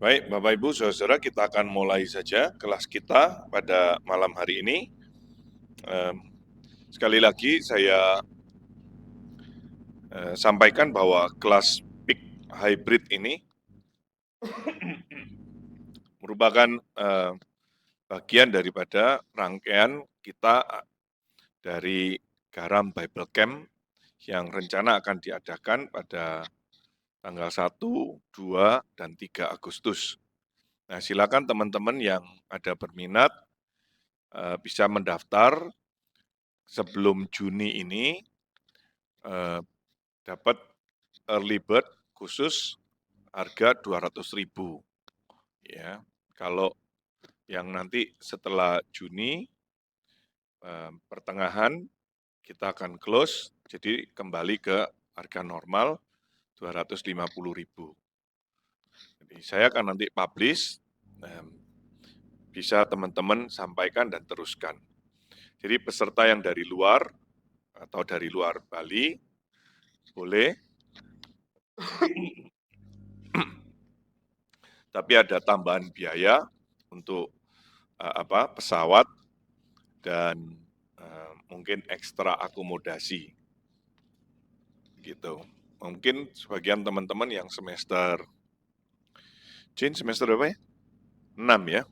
Baik, Bapak Ibu, Saudara, kita akan mulai saja kelas kita pada malam hari ini. Sekali lagi saya sampaikan bahwa kelas PIK hybrid ini merupakan bagian daripada rangkaian kita dari Garam Bible Camp yang rencana akan diadakan pada tanggal 1, 2, dan 3 Agustus. Nah, silakan teman-teman yang ada berminat bisa mendaftar sebelum Juni ini, dapat early bird khusus harga 200.000 ya. Kalau yang nanti setelah Juni pertengahan kita akan close, jadi kembali ke harga normal 250.000. Jadi saya akan nanti publish, bisa teman-teman sampaikan dan teruskan. Jadi peserta yang dari luar atau dari luar Bali boleh, tapi ada tambahan biaya untuk pesawat dan mungkin ekstra akomodasi gitu. Mungkin sebagian teman-teman yang semester berapa ya? 6 ya.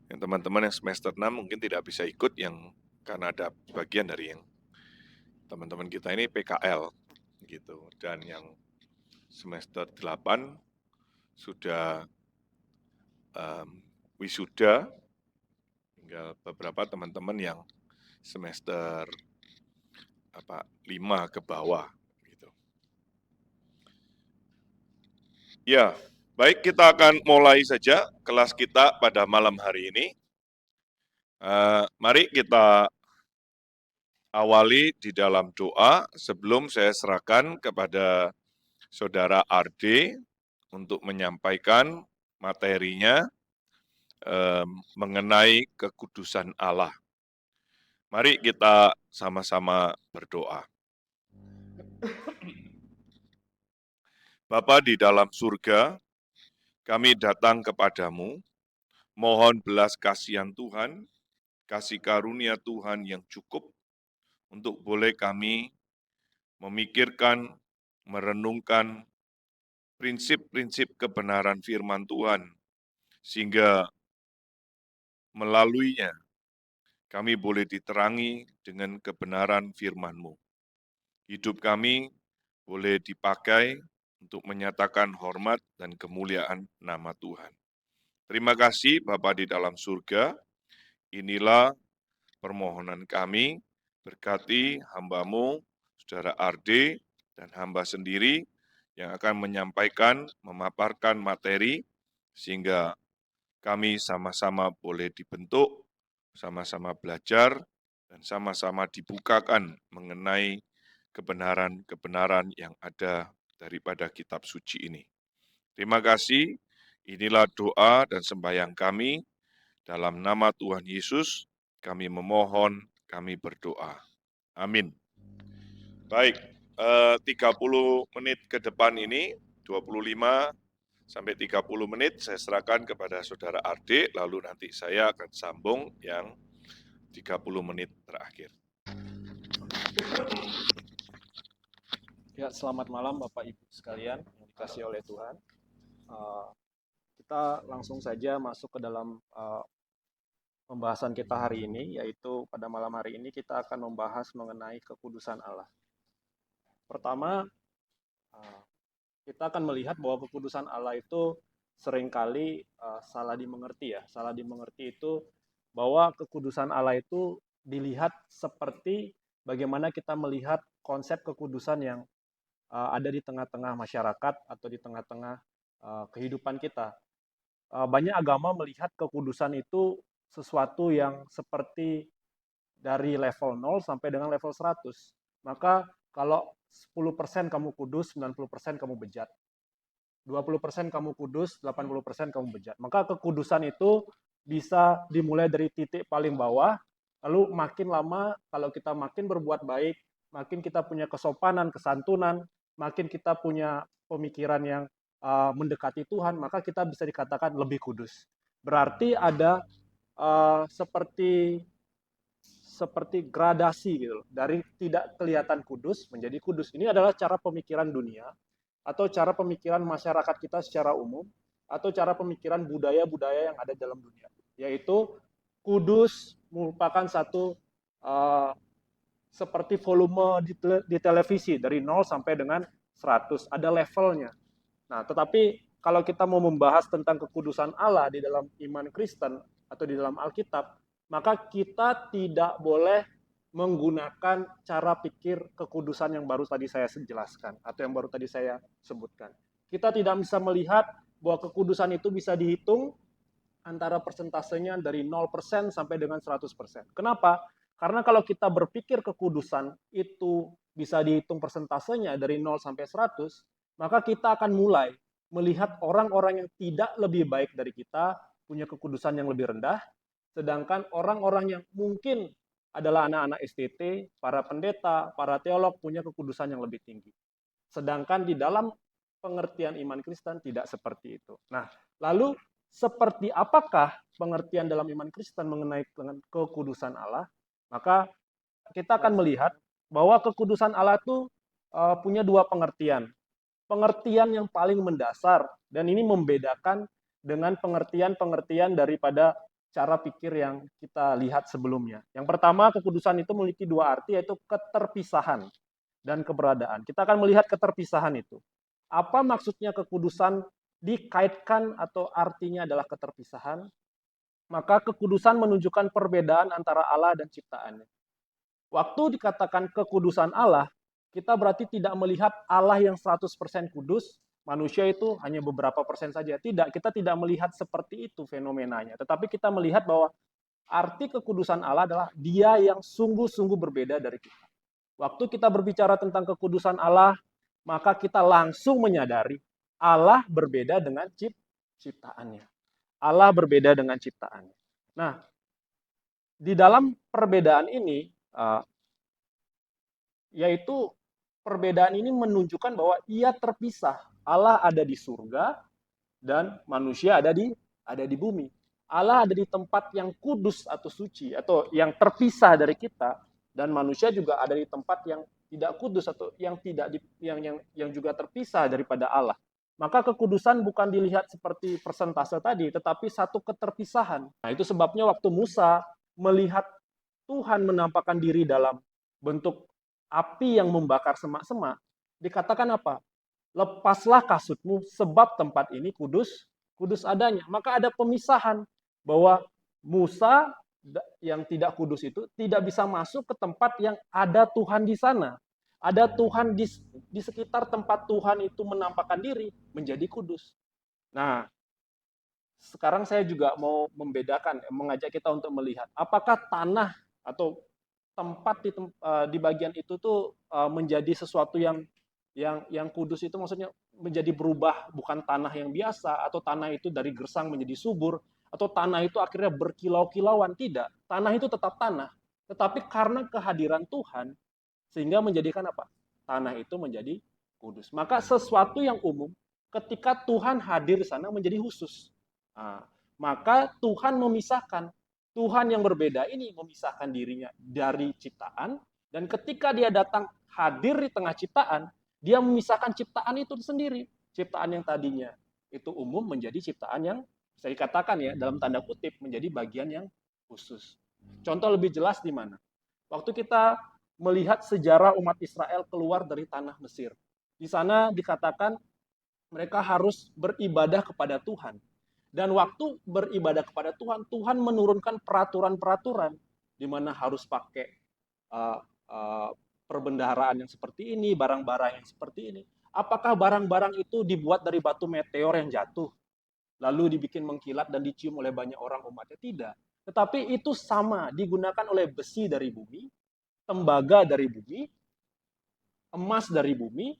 Yang teman-teman yang semester 6 mungkin tidak bisa ikut yang karena ada bagian dari yang teman-teman kita ini PKL gitu. Dan yang semester 8 sudah wisuda, tinggal beberapa teman-teman yang semester 5 ke bawah gitu. Ya, baik, kita akan mulai saja kelas kita pada malam hari ini. Mari kita awali di dalam doa sebelum saya serahkan kepada Saudara Arde untuk menyampaikan materinya mengenai kekudusan Allah. Mari kita sama-sama berdoa. Bapa di dalam surga, kami datang kepadamu, mohon belas kasihan Tuhan, kasih karunia Tuhan yang cukup untuk boleh kami memikirkan, merenungkan prinsip-prinsip kebenaran firman Tuhan, sehingga melaluinya kami boleh diterangi dengan kebenaran firman-Mu. Hidup kami boleh dipakai untuk menyatakan hormat dan kemuliaan nama Tuhan. Terima kasih Bapa di dalam surga, inilah permohonan kami, berkati hamba-Mu, Saudara Arde, dan hamba sendiri yang akan menyampaikan, memaparkan materi, sehingga kami sama-sama boleh dibentuk, sama-sama belajar, dan sama-sama dibukakan mengenai kebenaran-kebenaran yang ada daripada kitab suci ini. Terima kasih, inilah doa dan sembahyang kami, dalam nama Tuhan Yesus, kami memohon, kami berdoa. Amin. Baik, 30 menit ke depan ini, 25 sampai 30 menit saya serahkan kepada Saudara Arde, lalu nanti saya akan sambung yang 30 menit terakhir. Ya, selamat malam Bapak Ibu sekalian yang dikasihi oleh Tuhan. Kita langsung saja masuk ke dalam pembahasan kita hari ini, yaitu pada malam hari ini kita akan membahas mengenai kekudusan Allah. Pertama, kita akan melihat bahwa kekudusan Allah itu seringkali salah dimengerti ya. Salah dimengerti itu bahwa kekudusan Allah itu dilihat seperti bagaimana kita melihat konsep kekudusan yang ada di tengah-tengah masyarakat atau di tengah-tengah kehidupan kita. Banyak agama melihat kekudusan itu sesuatu yang seperti dari level 0 sampai dengan level 100. Maka kalau 10% kamu kudus, 90% kamu bejat. 20% kamu kudus, 80% kamu bejat. Maka kekudusan itu bisa dimulai dari titik paling bawah, lalu makin lama kalau kita makin berbuat baik, makin kita punya kesopanan, kesantunan, makin kita punya pemikiran yang mendekati Tuhan, maka kita bisa dikatakan lebih kudus. Berarti ada seperti gradasi gitu loh, dari tidak kelihatan kudus menjadi kudus. Ini adalah cara pemikiran dunia atau cara pemikiran masyarakat kita secara umum atau cara pemikiran budaya-budaya yang ada dalam dunia, yaitu kudus merupakan satu uh, seperti volume di televisi dari 0 sampai dengan 100, ada levelnya. Nah, tetapi kalau kita mau membahas tentang kekudusan Allah di dalam iman Kristen atau di dalam Alkitab, maka kita tidak boleh menggunakan cara pikir kekudusan yang baru tadi saya jelaskan atau yang baru tadi saya sebutkan. Kita tidak bisa melihat bahwa kekudusan itu bisa dihitung antara persentasenya dari 0% sampai dengan 100%. Kenapa? Karena kalau kita berpikir kekudusan itu bisa dihitung persentasenya dari 0 sampai 100, maka kita akan mulai melihat orang-orang yang tidak lebih baik dari kita punya kekudusan yang lebih rendah, sedangkan orang-orang yang mungkin adalah anak-anak STT, para pendeta, para teolog punya kekudusan yang lebih tinggi. Sedangkan di dalam pengertian iman Kristen tidak seperti itu. Nah, lalu seperti apakah pengertian dalam iman Kristen mengenai kekudusan Allah? Maka kita akan melihat bahwa kekudusan Allah itu punya dua pengertian. Pengertian yang paling mendasar, dan ini membedakan dengan pengertian-pengertian daripada cara pikir yang kita lihat sebelumnya. Yang pertama, kekudusan itu memiliki dua arti, yaitu keterpisahan dan keberadaan. Kita akan melihat keterpisahan itu. Apa maksudnya kekudusan dikaitkan atau artinya adalah keterpisahan? Maka kekudusan menunjukkan perbedaan antara Allah dan ciptaannya. Waktu dikatakan kekudusan Allah, kita berarti tidak melihat Allah yang 100% kudus, manusia itu hanya beberapa persen saja. Tidak, kita tidak melihat seperti itu fenomenanya. Tetapi kita melihat bahwa arti kekudusan Allah adalah Dia yang sungguh-sungguh berbeda dari kita. Waktu kita berbicara tentang kekudusan Allah, maka kita langsung menyadari Allah berbeda dengan ciptaannya. Allah berbeda dengan ciptaannya. Nah, di dalam perbedaan ini, yaitu perbedaan ini menunjukkan bahwa ia terpisah. Allah ada di surga dan manusia ada di bumi. Allah ada di tempat yang kudus atau suci atau yang terpisah dari kita, dan manusia juga ada di tempat yang tidak kudus atau yang tidak yang juga terpisah daripada Allah. Maka kekudusan bukan dilihat seperti persentase tadi, tetapi satu keterpisahan. Nah, itu sebabnya waktu Musa melihat Tuhan menampakkan diri dalam bentuk api yang membakar semak-semak, dikatakan apa? Lepaslah kasutmu, sebab tempat ini kudus adanya. Maka ada pemisahan bahwa Musa yang tidak kudus itu tidak bisa masuk ke tempat yang ada Tuhan di sana. Ada Tuhan di sekitar tempat Tuhan itu menampakkan diri menjadi kudus. Nah, sekarang saya juga mau membedakan, mengajak kita untuk melihat apakah tanah atau tempat di bagian itu tuh menjadi sesuatu yang kudus, itu maksudnya menjadi berubah, bukan tanah yang biasa atau tanah itu dari gersang menjadi subur atau tanah itu akhirnya berkilau-kilauan. Tidak, tanah itu tetap tanah, tetapi karena kehadiran Tuhan sehingga menjadikan apa? Tanah itu menjadi kudus. Maka sesuatu yang umum ketika Tuhan hadir di sana menjadi khusus. Nah, maka Tuhan memisahkan. Tuhan yang berbeda ini memisahkan dirinya dari ciptaan, dan ketika dia datang hadir di tengah ciptaan, dia memisahkan ciptaan itu sendiri. Ciptaan yang tadinya itu umum menjadi ciptaan yang bisa dikatakan ya dalam tanda kutip menjadi bagian yang khusus. Contoh lebih jelas di mana? Waktu kita melihat sejarah umat Israel keluar dari tanah Mesir. Di sana dikatakan mereka harus beribadah kepada Tuhan. Dan waktu beribadah kepada Tuhan, Tuhan menurunkan peraturan-peraturan di mana harus pakai perbendaharaan yang seperti ini, barang-barang yang seperti ini. Apakah barang-barang itu dibuat dari batu meteor yang jatuh, lalu dibikin mengkilat dan dicium oleh banyak orang umatnya? Tidak. Tetapi itu sama, digunakan oleh besi dari bumi, tembaga dari bumi, emas dari bumi,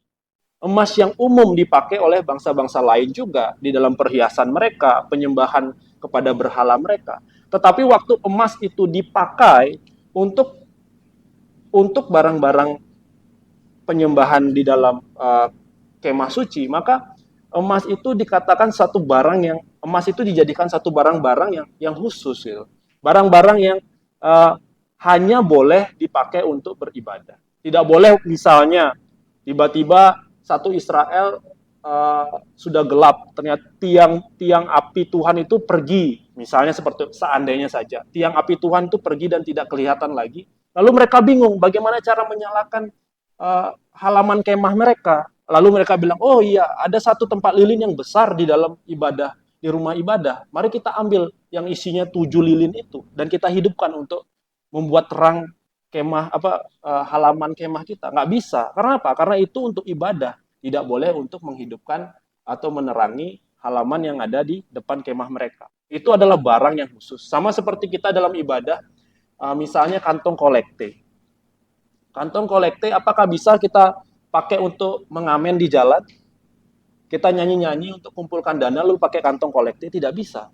emas yang umum dipakai oleh bangsa-bangsa lain juga di dalam perhiasan mereka, penyembahan kepada berhala mereka. Tetapi waktu emas itu dipakai untuk barang-barang penyembahan di dalam kemah suci, maka emas itu dikatakan satu barang yang emas itu dijadikan satu barang-barang yang khusus gitu. Barang-barang yang uh, hanya boleh dipakai untuk beribadah. Tidak boleh misalnya tiba-tiba satu Israel sudah gelap, ternyata tiang api Tuhan itu pergi, misalnya seperti seandainya saja tiang api Tuhan itu pergi dan tidak kelihatan lagi, lalu mereka bingung bagaimana cara menyalakan halaman kemah mereka. Lalu mereka bilang, oh iya, ada satu tempat lilin yang besar di dalam ibadah, di rumah ibadah. Mari kita ambil yang isinya 7 lilin itu dan kita hidupkan untuk membuat terang kemah halaman kemah kita. Nggak bisa. Karena apa? Karena itu untuk ibadah. Tidak boleh untuk menghidupkan atau menerangi halaman yang ada di depan kemah mereka. Itu adalah barang yang khusus. Sama seperti kita dalam ibadah, misalnya kantong kolekte. Kantong kolekte apakah bisa kita pakai untuk mengamen di jalan? Kita nyanyi-nyanyi untuk kumpulkan dana lalu pakai kantong kolekte? Tidak bisa.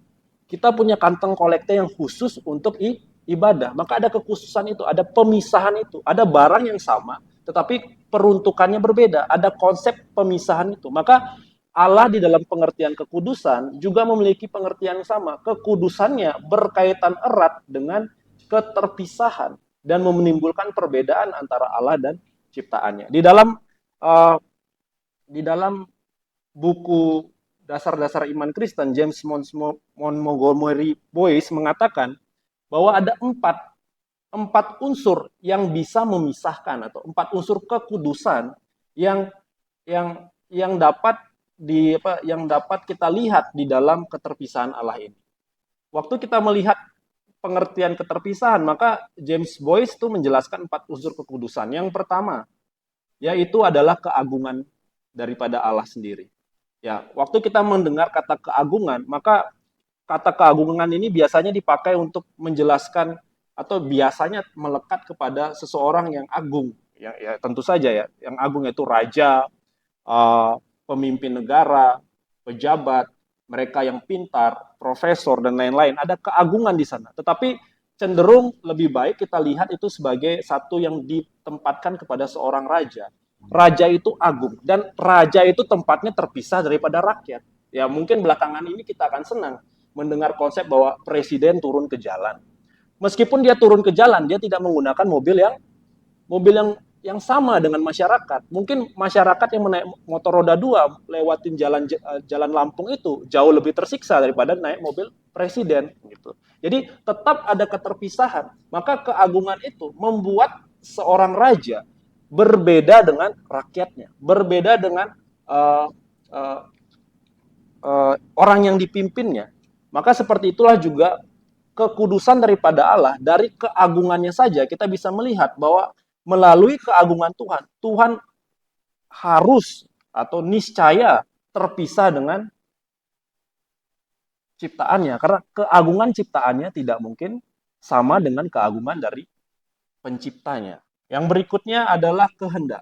Kita punya kantong kolekte yang khusus untuk ibadah. Maka ada kekhususan itu, ada pemisahan itu. Ada barang yang sama, tetapi peruntukannya berbeda. Ada konsep pemisahan itu. Maka Allah di dalam pengertian kekudusan juga memiliki pengertian yang sama. Kekudusannya berkaitan erat dengan keterpisahan dan menimbulkan perbedaan antara Allah dan ciptaannya. Di dalam buku Dasar-dasar Iman Kristen, James Montgomery Boyce mengatakan bahwa ada empat unsur yang bisa memisahkan atau empat unsur kekudusan yang dapat yang dapat kita lihat di dalam keterpisahan Allah ini. Waktu kita melihat pengertian keterpisahan, maka James Boyce itu menjelaskan 4 unsur kekudusan. Yang pertama, yaitu adalah keagungan daripada Allah sendiri. Ya, waktu kita mendengar kata keagungan, maka kata keagungan ini biasanya dipakai untuk menjelaskan atau biasanya melekat kepada seseorang yang agung. Ya tentu saja ya, yang agung yaitu raja, pemimpin negara, pejabat, mereka yang pintar, profesor dan lain-lain. Ada keagungan di sana. Tetapi cenderung lebih baik kita lihat itu sebagai satu yang ditempatkan kepada seorang raja. Raja itu agung dan raja itu tempatnya terpisah daripada rakyat. Ya mungkin belakangan ini kita akan senang mendengar konsep bahwa presiden turun ke jalan. Meskipun dia turun ke jalan, dia tidak menggunakan mobil yang sama dengan masyarakat. Mungkin masyarakat yang menaik motor roda 2 lewatin jalan Lampung itu jauh lebih tersiksa daripada naik mobil presiden gitu. Jadi tetap ada keterpisahan. Maka keagungan itu membuat seorang raja berbeda dengan rakyatnya, berbeda dengan uh, uh, orang yang dipimpinnya. Maka seperti itulah juga kekudusan daripada Allah, dari keagungannya saja kita bisa melihat bahwa melalui keagungan Tuhan, Tuhan harus atau niscaya terpisah dengan ciptaannya. Karena keagungan ciptaannya tidak mungkin sama dengan keagungan dari penciptanya. Yang berikutnya adalah kehendak.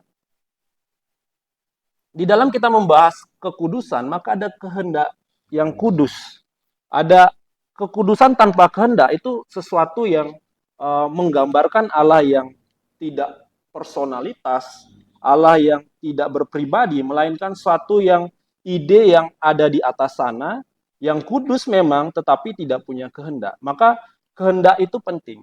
Di dalam kita membahas kekudusan, maka ada kehendak yang kudus. Ada kekudusan tanpa kehendak, itu sesuatu yang menggambarkan Allah yang tidak personalitas, Allah yang tidak berpribadi, melainkan suatu yang ide yang ada di atas sana, yang kudus memang, tetapi tidak punya kehendak. Maka kehendak itu penting.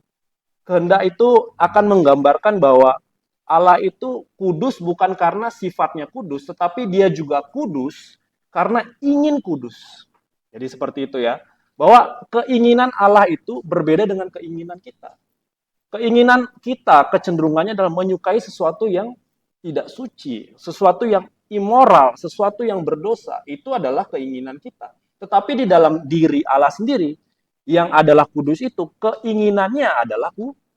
Kehendak itu akan menggambarkan bahwa Allah itu kudus bukan karena sifatnya kudus, tetapi dia juga kudus karena ingin kudus. Jadi seperti itu ya. Bahwa keinginan Allah itu berbeda dengan keinginan kita. Keinginan kita kecenderungannya adalah menyukai sesuatu yang tidak suci, sesuatu yang immoral, sesuatu yang berdosa. Itu adalah keinginan kita. Tetapi di dalam diri Allah sendiri, yang adalah kudus itu, keinginannya adalah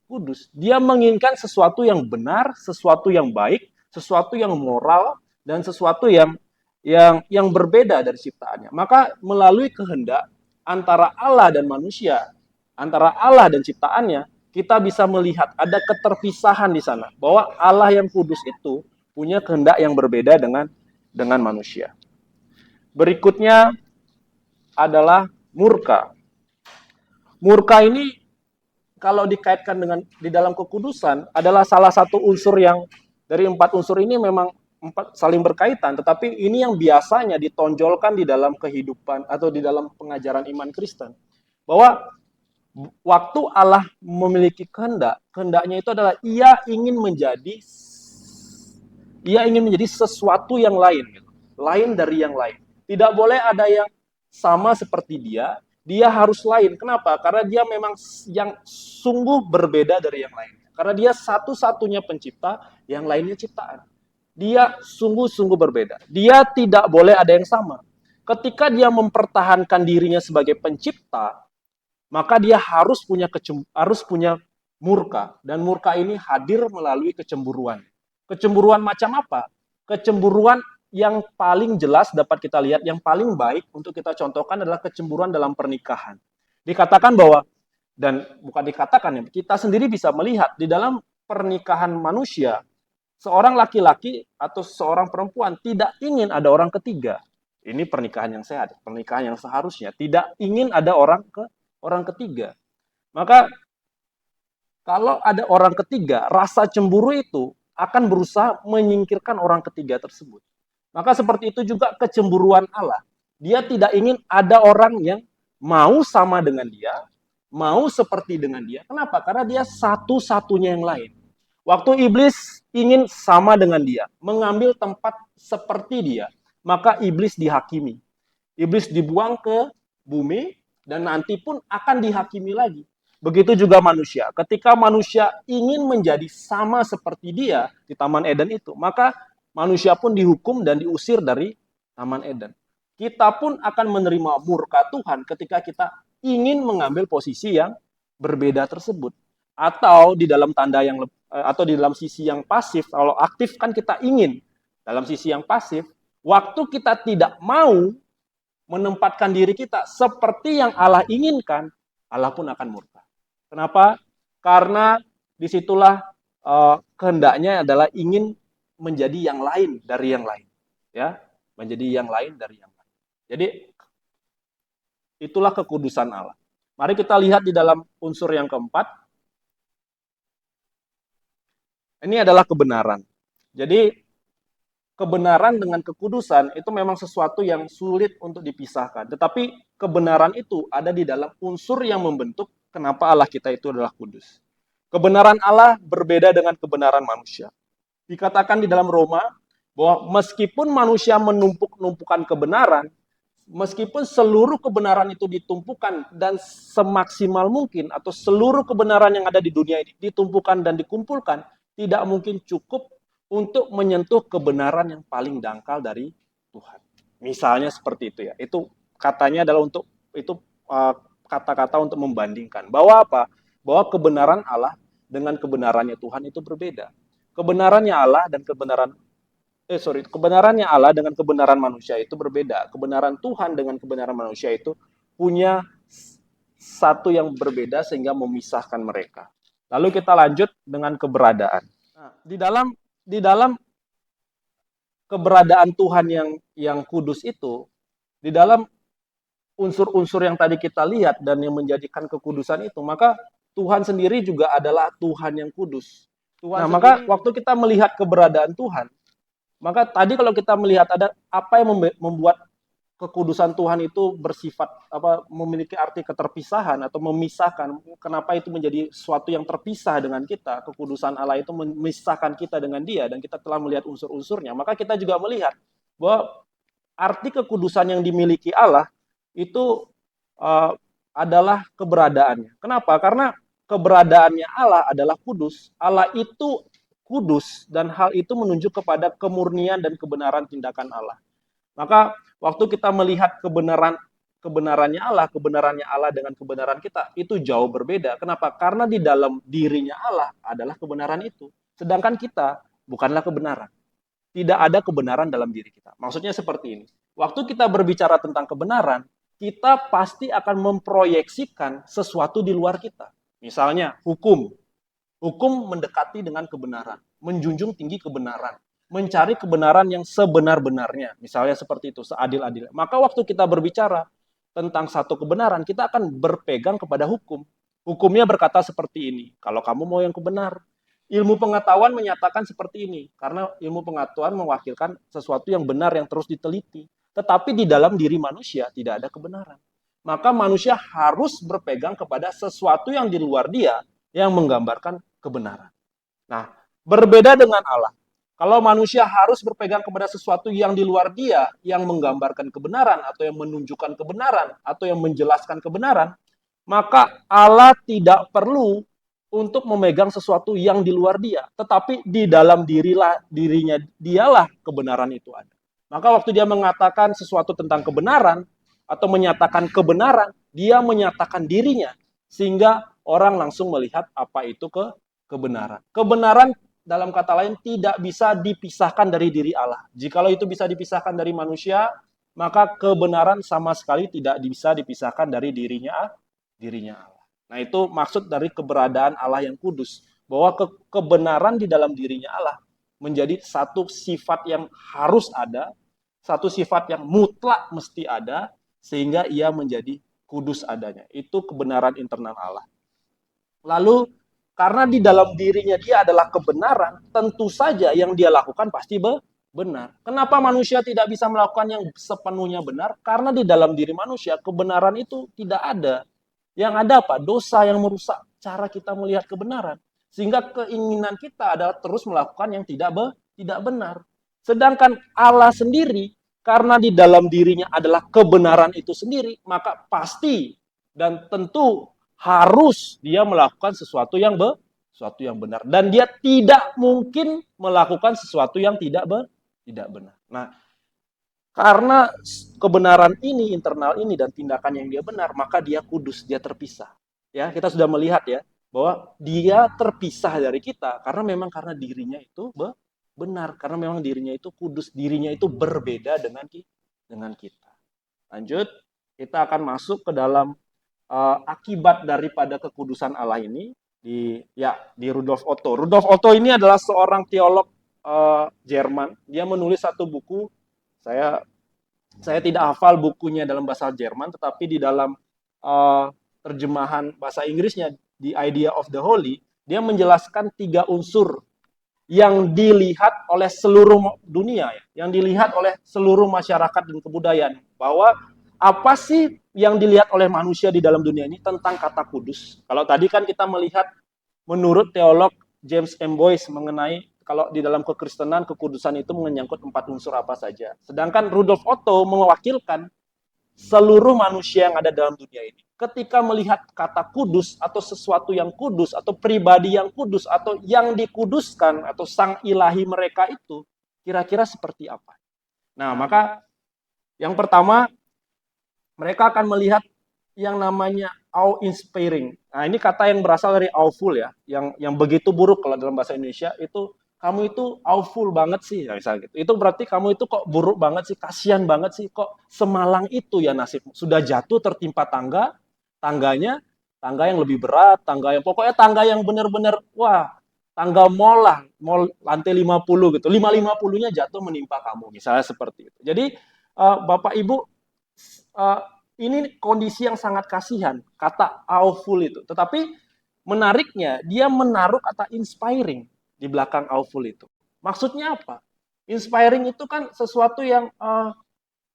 kudus. Dia menginginkan sesuatu yang benar, sesuatu yang baik, sesuatu yang moral, dan sesuatu yang berbeda dari ciptaannya. Maka melalui kehendak antara Allah dan manusia, antara Allah dan ciptaannya, kita bisa melihat ada keterpisahan di sana. Bahwa Allah yang kudus itu punya kehendak yang berbeda dengan manusia. Berikutnya adalah murka. Murka ini kalau dikaitkan dengan di dalam kekudusan adalah salah satu unsur yang dari 4 unsur ini memang saling berkaitan, tetapi ini yang biasanya ditonjolkan di dalam kehidupan atau di dalam pengajaran iman Kristen. Bahwa waktu Allah memiliki kehendak, kehendaknya itu adalah ia ingin menjadi sesuatu yang lain, gitu. Lain dari yang lain. Tidak boleh ada yang sama seperti dia harus lain. Kenapa? Karena dia memang yang sungguh berbeda dari yang lain. Karena dia satu-satunya pencipta, yang lainnya ciptaan. Dia sungguh-sungguh berbeda. Dia tidak boleh ada yang sama. Ketika dia mempertahankan dirinya sebagai pencipta, maka dia harus punya murka, dan murka ini hadir melalui kecemburuan. Kecemburuan macam apa? Kecemburuan yang paling jelas dapat kita lihat, yang paling baik untuk kita contohkan adalah kecemburuan dalam pernikahan. Dikatakan bahwa, dan bukan dikatakan ya, kita sendiri bisa melihat di dalam pernikahan manusia, seorang laki-laki atau seorang perempuan tidak ingin ada orang ketiga. Ini pernikahan yang sehat, pernikahan yang seharusnya tidak ingin ada orang ketiga. Maka kalau ada orang ketiga, rasa cemburu itu akan berusaha menyingkirkan orang ketiga tersebut. Maka seperti itu juga kecemburuan Allah. Dia tidak ingin ada orang yang mau sama dengan dia, mau seperti dengan dia. Kenapa? Karena dia satu-satunya yang lain. Waktu iblis ingin sama dengan dia, mengambil tempat seperti dia, maka iblis dihakimi. Iblis dibuang ke bumi dan nanti pun akan dihakimi lagi. Begitu juga manusia. Ketika manusia ingin menjadi sama seperti dia di Taman Eden itu, maka manusia pun dihukum dan diusir dari Taman Eden. Kita pun akan menerima murka Tuhan ketika kita ingin mengambil posisi yang berbeda tersebut. Atau di dalam atau di dalam sisi yang pasif, kalau aktif kan kita ingin. Dalam sisi yang pasif, waktu kita tidak mau menempatkan diri kita seperti yang Allah inginkan, Allah pun akan murka. Kenapa? Karena disitulah kehendaknya adalah ingin menjadi yang lain dari yang lain, ya, menjadi yang lain dari yang lain. Jadi itulah kekudusan Allah. Mari kita lihat di dalam unsur yang keempat. Ini adalah kebenaran. Jadi kebenaran dengan kekudusan itu memang sesuatu yang sulit untuk dipisahkan. Tetapi kebenaran itu ada di dalam unsur yang membentuk kenapa Allah kita itu adalah kudus. Kebenaran Allah berbeda dengan kebenaran manusia. Dikatakan di dalam Roma bahwa meskipun manusia menumpuk-numpukan kebenaran, meskipun seluruh kebenaran itu ditumpukan dan semaksimal mungkin, atau seluruh kebenaran yang ada di dunia ini ditumpukan dan dikumpulkan, tidak mungkin cukup untuk menyentuh kebenaran yang paling dangkal dari Tuhan. Misalnya seperti itu ya. Itu katanya adalah untuk itu kata-kata untuk membandingkan. Bahwa apa? Bahwa kebenaran Allah dengan kebenarannya Tuhan itu berbeda. Kebenarannya Allah dan kebenarannya Allah dengan kebenaran manusia itu berbeda. Kebenaran Tuhan dengan kebenaran manusia itu punya satu yang berbeda sehingga memisahkan mereka. Lalu kita lanjut dengan keberadaan. Nah, di dalam keberadaan Tuhan yang kudus itu, di dalam unsur-unsur yang tadi kita lihat dan yang menjadikan kekudusan itu, maka Tuhan sendiri juga adalah Tuhan yang kudus. Maka waktu kita melihat keberadaan Tuhan, maka tadi kalau kita melihat ada apa yang membuat kekudusan Tuhan itu bersifat memiliki arti keterpisahan atau memisahkan. Kenapa itu menjadi sesuatu yang terpisah dengan kita? Kekudusan Allah itu memisahkan kita dengan Dia dan kita telah melihat unsur-unsurnya. Maka kita juga melihat bahwa arti kekudusan yang dimiliki Allah itu adalah keberadaannya. Kenapa? Karena keberadaannya Allah adalah kudus. Allah itu kudus dan hal itu menunjuk kepada kemurnian dan kebenaran tindakan Allah. Maka waktu kita melihat kebenarannya Allah dengan kebenaran kita itu jauh berbeda. Kenapa? Karena di dalam dirinya Allah adalah kebenaran itu. Sedangkan kita bukanlah kebenaran. Tidak ada kebenaran dalam diri kita. Maksudnya seperti ini. Waktu kita berbicara tentang kebenaran, kita pasti akan memproyeksikan sesuatu di luar kita. Misalnya hukum. Hukum mendekati dengan kebenaran, menjunjung tinggi kebenaran, mencari kebenaran yang sebenar-benarnya. Misalnya seperti itu, seadil-adilnya. Maka waktu kita berbicara tentang satu kebenaran, kita akan berpegang kepada hukum. Hukumnya berkata seperti ini, kalau kamu mau yang benar, ilmu pengetahuan menyatakan seperti ini. Karena ilmu pengetahuan mewakilkan sesuatu yang benar yang terus diteliti. Tetapi di dalam diri manusia tidak ada kebenaran. Maka manusia harus berpegang kepada sesuatu yang di luar dia yang menggambarkan kebenaran. Nah, berbeda dengan Allah. Kalau manusia harus berpegang kepada sesuatu yang di luar dia, yang menggambarkan kebenaran, atau yang menunjukkan kebenaran, atau yang menjelaskan kebenaran, maka Allah tidak perlu untuk memegang sesuatu yang di luar dia. Tetapi di dalam dirinya dialah kebenaran itu ada. Maka waktu dia mengatakan sesuatu tentang kebenaran, atau menyatakan kebenaran, dia menyatakan dirinya. Sehingga orang langsung melihat apa itu kebenaran. Kebenaran dalam kata lain tidak bisa dipisahkan dari diri Allah. Jikalau itu bisa dipisahkan dari manusia, maka kebenaran sama sekali tidak bisa dipisahkan dari dirinya Allah. Nah, itu maksud dari keberadaan Allah yang kudus, bahwa kebenaran di dalam dirinya Allah menjadi satu sifat yang harus ada, satu sifat yang mutlak mesti ada, sehingga ia menjadi kudus adanya. Itu kebenaran internal Allah. Lalu karena di dalam dirinya dia adalah kebenaran, tentu saja yang dia lakukan pasti benar. Kenapa manusia tidak bisa melakukan yang sepenuhnya benar? Karena di dalam diri manusia kebenaran itu tidak ada. Yang ada apa? Dosa yang merusak cara kita melihat kebenaran. Sehingga keinginan kita adalah terus melakukan yang tidak benar. Sedangkan Allah sendiri, karena di dalam dirinya adalah kebenaran itu sendiri, maka pasti dan tentu harus dia melakukan sesuatu yang benar, dan dia tidak mungkin melakukan sesuatu yang tidak benar. Nah, karena kebenaran ini, internal ini, dan tindakan yang dia benar, maka dia kudus, dia terpisah. Ya, kita sudah melihat ya bahwa dia terpisah dari kita karena dirinya itu benar, karena memang dirinya itu kudus, dirinya itu berbeda dengan kita. Lanjut, kita akan masuk ke dalam akibat daripada kekudusan Allah ini di Rudolf Otto. Rudolf Otto ini adalah seorang teolog Jerman. Dia menulis satu buku. Saya tidak hafal bukunya dalam bahasa Jerman, tetapi di dalam terjemahan bahasa Inggrisnya, The Idea of the Holy, dia menjelaskan 3 unsur yang dilihat oleh seluruh dunia, yang dilihat oleh seluruh masyarakat dan kebudayaan, bahwa apa sih yang dilihat oleh manusia di dalam dunia ini tentang kata kudus. Kalau tadi kan kita melihat menurut teolog James M. Boyce mengenai kalau di dalam kekristenan kekudusan itu menyangkut 4 unsur apa saja. Sedangkan Rudolf Otto mewakilkan seluruh manusia yang ada dalam dunia ini. Ketika melihat kata kudus atau sesuatu yang kudus atau pribadi yang kudus atau yang dikuduskan atau sang ilahi mereka itu kira-kira seperti apa. Nah, maka yang pertama mereka akan melihat yang namanya awe-inspiring. Nah, ini kata yang berasal dari awful ya, yang begitu buruk kalau dalam bahasa Indonesia itu kamu itu awful banget sih, ya, misalnya gitu. Itu berarti kamu itu kok buruk banget sih, kasihan banget sih, kok semalang itu ya nasibmu. Sudah jatuh tertimpa tangganya tangga yang lebih berat, pokoknya tangga yang benar-benar wah, tangga mall lantai 50 gitu. 550-nya jatuh menimpa kamu, misalnya seperti itu. Jadi Bapak Ibu, ini kondisi yang sangat kasihan, kata awful itu. Tetapi menariknya, dia menaruh kata inspiring di belakang awful itu. Maksudnya apa? Inspiring itu kan sesuatu yang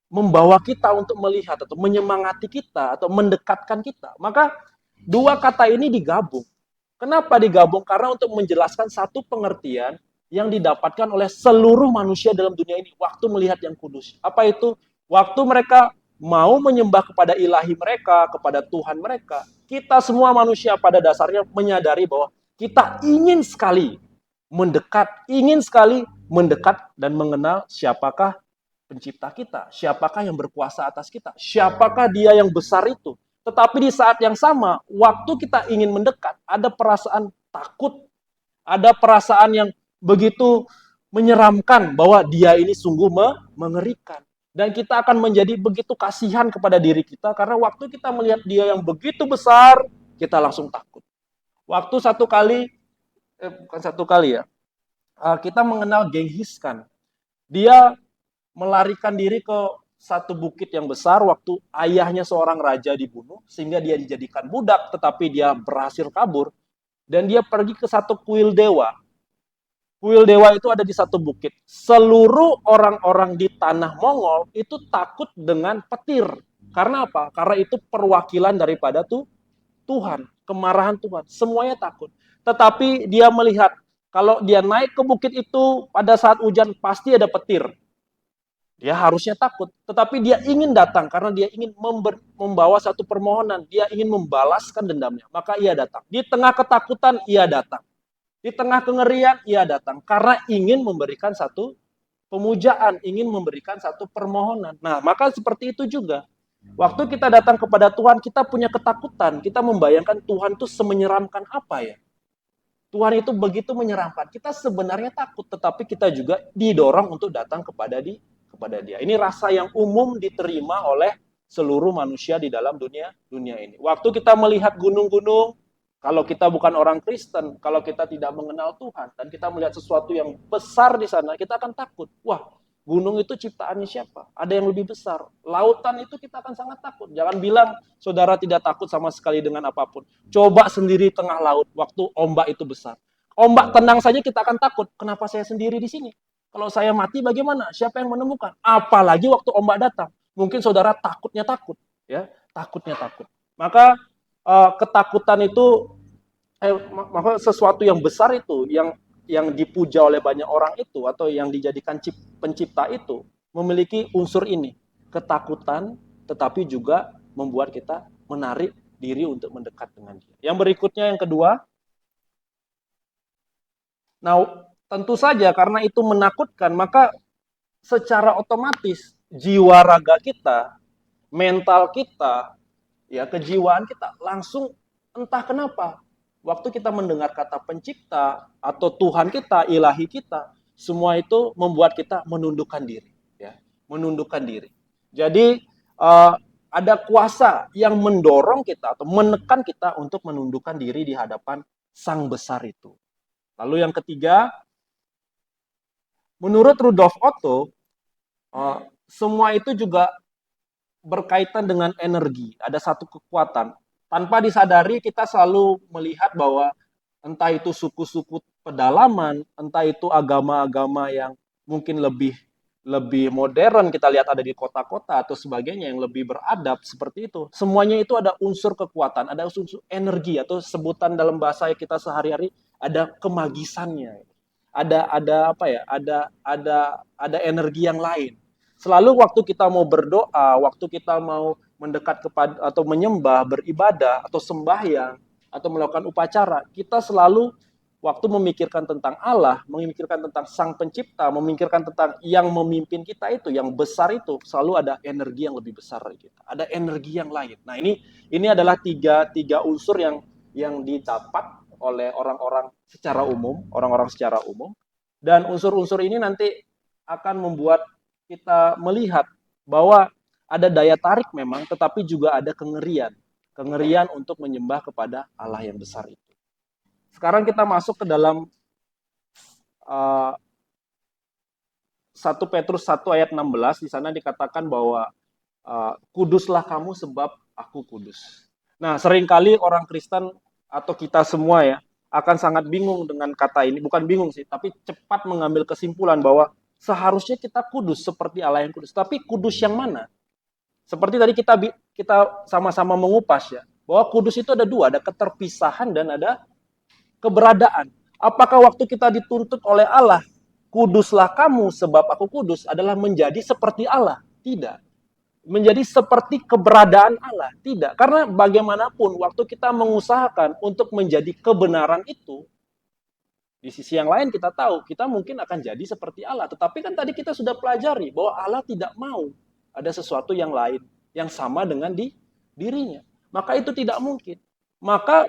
membawa kita untuk melihat atau menyemangati kita atau mendekatkan kita. Maka 2 kata ini digabung. Kenapa digabung? Karena untuk menjelaskan satu pengertian yang didapatkan oleh seluruh manusia dalam dunia ini waktu melihat yang kudus. Apa itu? Waktu mereka mau menyembah kepada ilahi mereka, kepada Tuhan mereka, kita semua manusia pada dasarnya menyadari bahwa kita ingin sekali mendekat dan mengenal siapakah pencipta kita, siapakah yang berkuasa atas kita, siapakah dia yang besar itu. Tetapi di saat yang sama, waktu kita ingin mendekat, ada perasaan takut, ada perasaan yang begitu menyeramkan bahwa dia ini sungguh mengerikan. Dan kita akan menjadi begitu kasihan kepada diri kita karena waktu kita melihat dia yang begitu besar, kita langsung takut. Waktu kita mengenal Genghis Khan. Dia melarikan diri ke satu bukit yang besar waktu ayahnya seorang raja dibunuh, sehingga dia dijadikan budak, tetapi dia berhasil kabur. Dan dia pergi ke satu kuil dewa. Kuil dewa itu ada di satu bukit. Seluruh orang-orang di tanah Mongol itu takut dengan petir. Karena apa? Karena itu perwakilan daripada Tuhan, kemarahan Tuhan. Semuanya takut. Tetapi dia melihat kalau dia naik ke bukit itu pada saat hujan pasti ada petir. Dia harusnya takut, tetapi dia ingin datang karena dia ingin membawa satu permohonan. Dia ingin membalaskan dendamnya. Maka ia datang. Di tengah ketakutan ia datang. Di tengah kengerian ia datang karena ingin memberikan satu pemujaan, ingin memberikan satu permohonan. Nah, maka seperti itu juga. Waktu kita datang kepada Tuhan, kita punya ketakutan. Kita membayangkan Tuhan itu semenyeramkan apa ya? Tuhan itu begitu menyeramkan. Kita sebenarnya takut, tetapi kita juga didorong untuk datang kepada Dia. Ini rasa yang umum diterima oleh seluruh manusia di dalam dunia ini. Waktu kita melihat gunung-gunung, kalau kita bukan orang Kristen, kalau kita tidak mengenal Tuhan, dan kita melihat sesuatu yang besar di sana, kita akan takut. Wah, gunung itu ciptaannya siapa? Ada yang lebih besar. Lautan itu kita akan sangat takut. Jangan bilang saudara tidak takut sama sekali dengan apapun. Coba sendiri tengah laut waktu ombak itu besar. Ombak tenang saja kita akan takut. Kenapa saya sendiri di sini? Kalau saya mati bagaimana? Siapa yang menemukan? Apalagi waktu ombak datang. Mungkin saudara takutnya takut, ya, takutnya takut. Maka ketakutan itu maka sesuatu yang besar itu yang dipuja oleh banyak orang itu atau yang dijadikan pencipta itu memiliki unsur ini, ketakutan, tetapi juga membuat kita menarik diri untuk mendekat dengan Dia. Yang berikutnya yang kedua, nah tentu saja karena itu menakutkan, maka secara otomatis jiwa raga kita, mental kita, ya kejiwaan kita langsung entah kenapa waktu kita mendengar kata pencipta atau Tuhan kita, ilahi kita, semua itu membuat kita menundukkan diri, ya, menundukkan diri. Jadi ada kuasa yang mendorong kita atau menekan kita untuk menundukkan diri di hadapan Sang Besar itu. Lalu yang ketiga, menurut Rudolf Otto, semua itu juga berkaitan dengan energi. Ada satu kekuatan. Tanpa disadari kita selalu melihat bahwa entah itu suku-suku pedalaman, entah itu agama-agama yang mungkin lebih modern kita lihat ada di kota-kota atau sebagainya yang lebih beradab seperti itu. Semuanya itu ada unsur kekuatan, ada unsur energi atau sebutan dalam bahasa kita sehari-hari ada kemagisannya. Ada apa ya? Ada energi yang lain. Selalu waktu kita mau berdoa, waktu kita mau mendekat kepada atau menyembah, beribadah atau sembahyang atau melakukan upacara, kita selalu waktu memikirkan tentang Allah, memikirkan tentang Sang Pencipta, memikirkan tentang yang memimpin kita itu, yang besar itu, selalu ada energi yang lebih besar dari kita. Ada energi yang lain. Nah, ini adalah tiga unsur yang didapat oleh orang-orang secara umum, dan unsur-unsur ini nanti akan membuat kita melihat bahwa ada daya tarik memang, tetapi juga ada kengerian untuk menyembah kepada Allah yang besar itu. Sekarang kita masuk ke dalam 1 Petrus 1 ayat 16, di sana dikatakan bahwa kuduslah kamu sebab aku kudus. Nah, seringkali orang Kristen atau kita semua ya akan sangat bingung dengan kata ini, bukan bingung sih, tapi cepat mengambil kesimpulan bahwa seharusnya kita kudus seperti Allah yang kudus. Tapi kudus yang mana? Seperti tadi kita sama-sama mengupas ya, bahwa kudus itu ada dua, ada keterpisahan dan ada keberadaan. Apakah waktu kita dituntut oleh Allah, kuduslah kamu sebab aku kudus, adalah menjadi seperti Allah? Tidak. Menjadi seperti keberadaan Allah? Tidak. Karena bagaimanapun waktu kita mengusahakan untuk menjadi kebenaran itu, di sisi yang lain kita tahu, kita mungkin akan jadi seperti Allah. Tetapi kan tadi kita sudah pelajari bahwa Allah tidak mau ada sesuatu yang lain, yang sama dengan dirinya. Maka itu tidak mungkin. Maka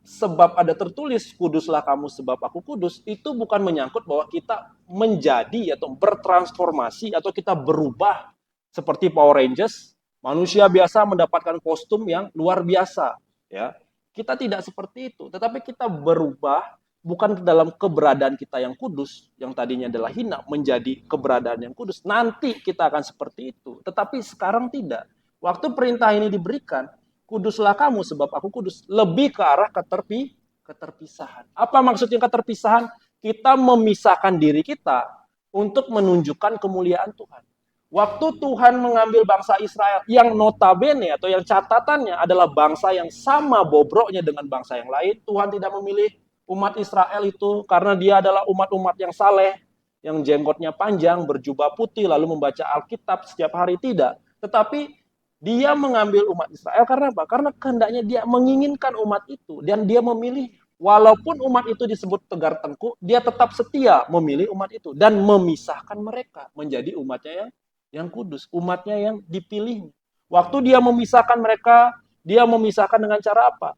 sebab ada tertulis kuduslah kamu sebab aku kudus, itu bukan menyangkut bahwa kita menjadi atau bertransformasi atau kita berubah seperti Power Rangers, manusia biasa mendapatkan kostum yang luar biasa, ya. Kita tidak seperti itu, tetapi kita berubah bukan dalam keberadaan kita yang kudus, yang tadinya adalah hina menjadi keberadaan yang kudus. Nanti kita akan seperti itu, tetapi sekarang tidak. Waktu perintah ini diberikan, kuduslah kamu sebab aku kudus, lebih ke arah keterpisahan. Apa maksudnya keterpisahan? kita memisahkan diri kita untuk menunjukkan kemuliaan Tuhan. Waktu Tuhan mengambil bangsa Israel yang notabene atau yang catatannya adalah bangsa yang sama bobroknya dengan bangsa yang lain, Tuhan tidak memilih umat Israel itu karena dia adalah umat-umat yang saleh, yang jenggotnya panjang, berjubah putih, lalu membaca Alkitab setiap hari, tidak. Tetapi dia mengambil umat Israel karena apa? Karena kehendaknya dia menginginkan umat itu dan dia memilih. Walaupun umat itu disebut tegar tengkuk, dia tetap setia memilih umat itu dan memisahkan mereka menjadi umatnya yang kudus, umatnya yang dipilih. Waktu dia memisahkan mereka, dia memisahkan dengan cara apa?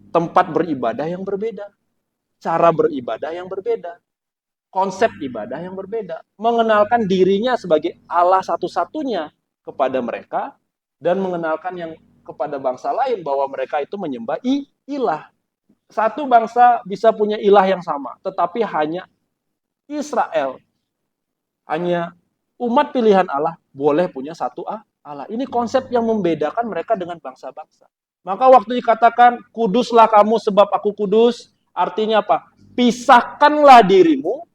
Tempat beribadah yang berbeda, cara beribadah yang berbeda, konsep ibadah yang berbeda, mengenalkan dirinya sebagai Allah satu-satunya kepada mereka dan mengenalkan yang kepada bangsa lain bahwa mereka itu menyembah ilah. Satu bangsa bisa punya ilah yang sama, tetapi hanya Israel, hanya umat pilihan Allah boleh punya satu Allah. Ini konsep yang membedakan mereka dengan bangsa-bangsa. Maka waktu dikatakan kuduslah kamu sebab aku kudus, artinya apa? Pisahkanlah dirimu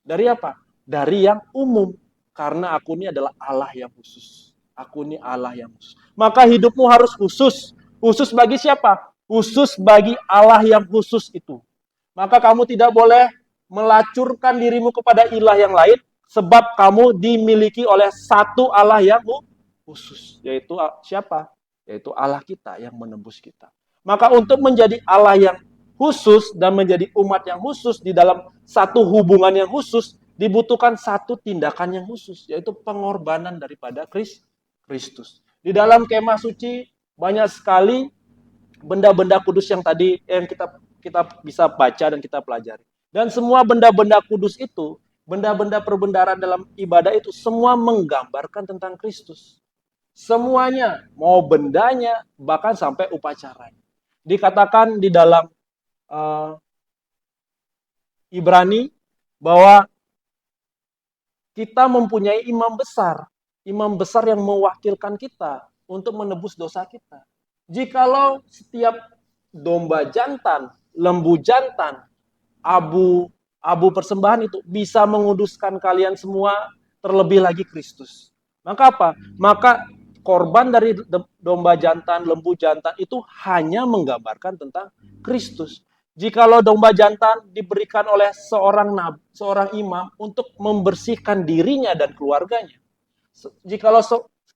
dari apa? Dari yang umum. Karena aku ini adalah Allah yang khusus. Aku ini Allah yang khusus. Maka hidupmu harus khusus. Khusus bagi siapa? Khusus bagi Allah yang khusus itu. Maka kamu tidak boleh melacurkan dirimu kepada ilah yang lain, sebab kamu dimiliki oleh satu Allah yang khusus. Yaitu siapa? Yaitu Allah kita yang menembus kita. Maka untuk menjadi Allah yang khusus dan menjadi umat yang khusus di dalam satu hubungan yang khusus, dibutuhkan satu tindakan yang khusus, yaitu pengorbanan daripada Kristus. Di dalam kemah suci banyak sekali benda-benda kudus yang tadi yang kita bisa baca dan kita pelajari. Dan semua benda-benda kudus itu, benda-benda perbendaharaan dalam ibadah itu semua menggambarkan tentang Kristus. Semuanya, mau bendanya, bahkan sampai upacaranya. Dikatakan di dalam Ibrani bahwa kita mempunyai imam besar yang mewakilkan kita untuk menebus dosa kita. Jikalau setiap domba jantan, lembu jantan, abu persembahan itu bisa menguduskan kalian semua, terlebih lagi Kristus. Maka apa? Maka korban dari domba jantan, lembu jantan itu hanya menggambarkan tentang Kristus. Jikalau domba jantan diberikan oleh seorang imam untuk membersihkan dirinya dan keluarganya. Jikalau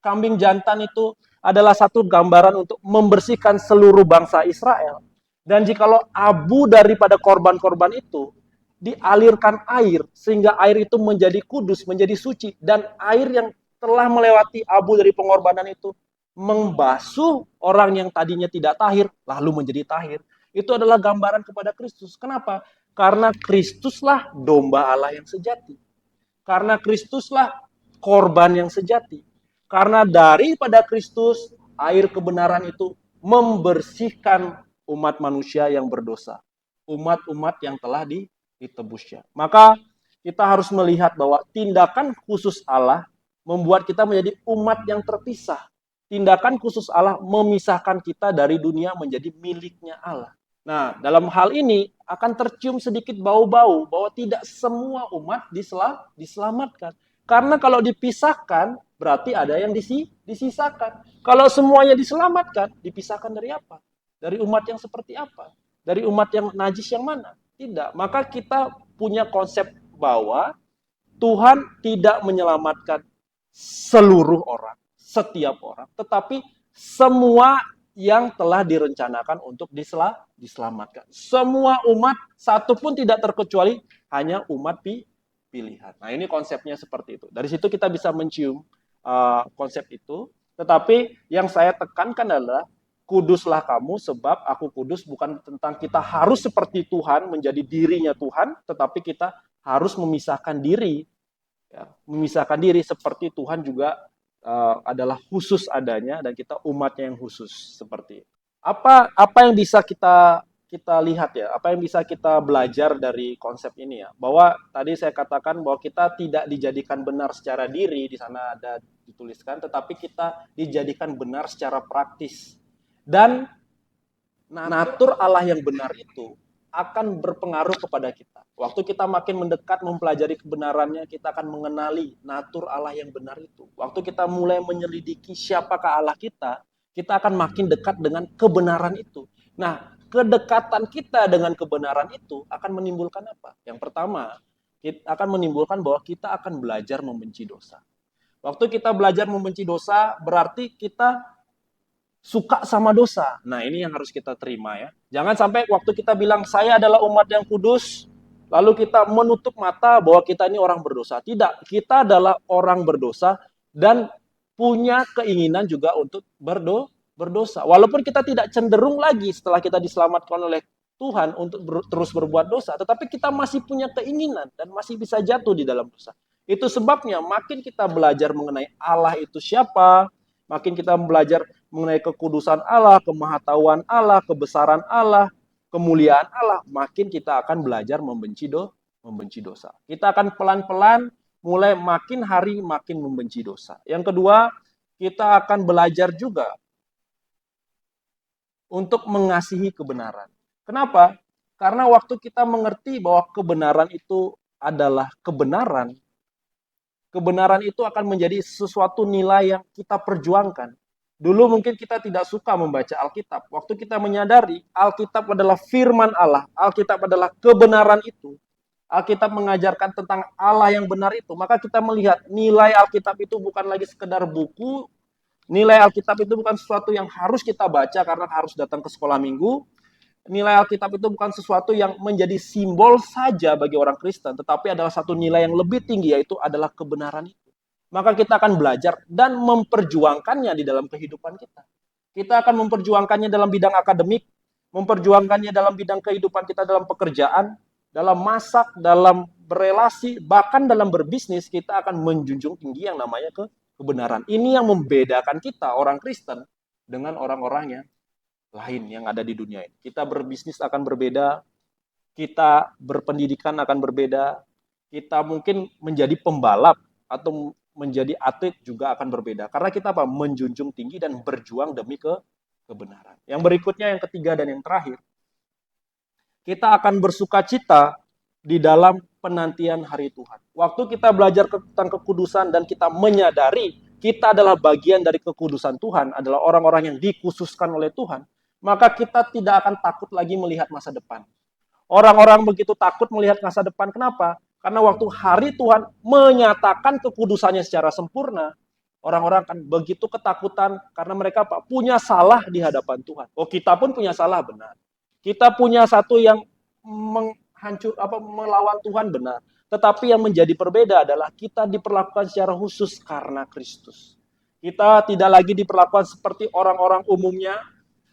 kambing jantan itu adalah satu gambaran untuk membersihkan seluruh bangsa Israel. Dan jikalau abu daripada korban-korban itu dialirkan air, sehingga air itu menjadi kudus, menjadi suci. Dan air yang telah melewati abu dari pengorbanan itu membasuh orang yang tadinya tidak tahir, lalu menjadi tahir. Itu adalah gambaran kepada Kristus. Kenapa? Karena Kristuslah domba Allah yang sejati. Karena Kristuslah korban yang sejati. Karena daripada Kristus, air kebenaran itu membersihkan umat manusia yang berdosa. Umat-umat yang telah ditebusnya. Maka kita harus melihat bahwa tindakan khusus Allah membuat kita menjadi umat yang terpisah. Tindakan khusus Allah memisahkan kita dari dunia menjadi miliknya Allah. Nah, dalam hal ini akan tercium sedikit bau-bau bahwa tidak semua umat diselamatkan. Karena kalau dipisahkan, berarti ada yang disisakan. Kalau semuanya diselamatkan, dipisahkan dari apa? Dari umat yang seperti apa? Dari umat yang najis yang mana? Tidak. Maka kita punya konsep bahwa Tuhan tidak menyelamatkan seluruh orang, setiap orang, tetapi semua yang telah direncanakan untuk diselamatkan. Semua umat, satu pun tidak terkecuali, hanya umat pilihan. Nah, ini konsepnya seperti itu. Dari situ kita bisa mencium konsep itu. Tetapi yang saya tekankan adalah kuduslah kamu sebab aku kudus, bukan tentang kita harus seperti Tuhan, menjadi dirinya Tuhan, tetapi kita harus memisahkan diri. Ya, memisahkan diri seperti Tuhan juga adalah khusus adanya dan kita umatnya yang khusus seperti itu. Apa yang bisa kita lihat ya, apa yang bisa kita belajar dari konsep ini ya, bahwa tadi saya katakan bahwa kita tidak dijadikan benar secara diri, di sana ada dituliskan, tetapi kita dijadikan benar secara praktis. Dan natur Allah yang benar itu akan berpengaruh kepada kita. Waktu kita makin mendekat mempelajari kebenarannya, kita akan mengenali natur Allah yang benar itu. Waktu kita mulai menyelidiki siapakah Allah kita akan makin dekat dengan kebenaran itu. Nah, kedekatan kita dengan kebenaran itu akan menimbulkan apa? Yang pertama, kita akan menimbulkan bahwa kita akan belajar membenci dosa. Waktu kita belajar membenci dosa, berarti kita suka sama dosa. Nah, ini yang harus kita terima ya. Jangan sampai waktu kita bilang saya adalah umat yang kudus, lalu kita menutup mata bahwa kita ini orang berdosa. Tidak, kita adalah orang berdosa dan punya keinginan juga untuk berdosa. Walaupun kita tidak cenderung lagi setelah kita diselamatkan oleh Tuhan untuk terus berbuat dosa, tetapi kita masih punya keinginan dan masih bisa jatuh di dalam dosa. Itu sebabnya makin kita belajar mengenai Allah itu siapa, makin kita belajar mengenai kekudusan Allah, kemahatauan Allah, kebesaran Allah, kemuliaan Allah, makin kita akan belajar membenci dosa. Kita akan pelan-pelan mulai makin hari makin membenci dosa. Yang kedua, kita akan belajar juga untuk mengasihi kebenaran. Kenapa? Karena waktu kita mengerti bahwa kebenaran itu adalah kebenaran, kebenaran itu akan menjadi sesuatu nilai yang kita perjuangkan. Dulu mungkin kita tidak suka membaca Alkitab. Waktu kita menyadari Alkitab adalah firman Allah, Alkitab adalah kebenaran itu, Alkitab mengajarkan tentang Allah yang benar itu, maka kita melihat nilai Alkitab itu bukan lagi sekedar buku, nilai Alkitab itu bukan sesuatu yang harus kita baca karena harus datang ke sekolah minggu, nilai Alkitab itu bukan sesuatu yang menjadi simbol saja bagi orang Kristen, tetapi adalah satu nilai yang lebih tinggi, yaitu adalah kebenaran itu. Maka kita akan belajar dan memperjuangkannya di dalam kehidupan kita. Kita akan memperjuangkannya dalam bidang akademik, memperjuangkannya dalam bidang kehidupan kita dalam pekerjaan, dalam masak, dalam berelasi, bahkan dalam berbisnis, kita akan menjunjung tinggi yang namanya kebenaran. Ini yang membedakan kita, orang Kristen, dengan orang-orang yang lain yang ada di dunia ini. Kita berbisnis akan berbeda, kita berpendidikan akan berbeda, kita mungkin menjadi pembalap atau menjadi atlet juga akan berbeda. Karena kita apa? Menjunjung tinggi dan berjuang demi kebenaran. Yang berikutnya, yang ketiga dan yang terakhir, kita akan bersuka cita di dalam penantian hari Tuhan. Waktu kita belajar tentang kekudusan dan kita menyadari kita adalah bagian dari kekudusan Tuhan, adalah orang-orang yang dikhususkan oleh Tuhan, maka kita tidak akan takut lagi melihat masa depan. Orang-orang begitu takut melihat masa depan. Kenapa? Karena waktu hari Tuhan menyatakan kekudusannya secara sempurna, orang-orang akan begitu ketakutan karena mereka punya salah di hadapan Tuhan. Oh, kita pun punya salah, benar. Kita punya satu yang melawan Tuhan, benar. Tetapi yang menjadi berbeda adalah kita diperlakukan secara khusus karena Kristus. Kita tidak lagi diperlakukan seperti orang-orang umumnya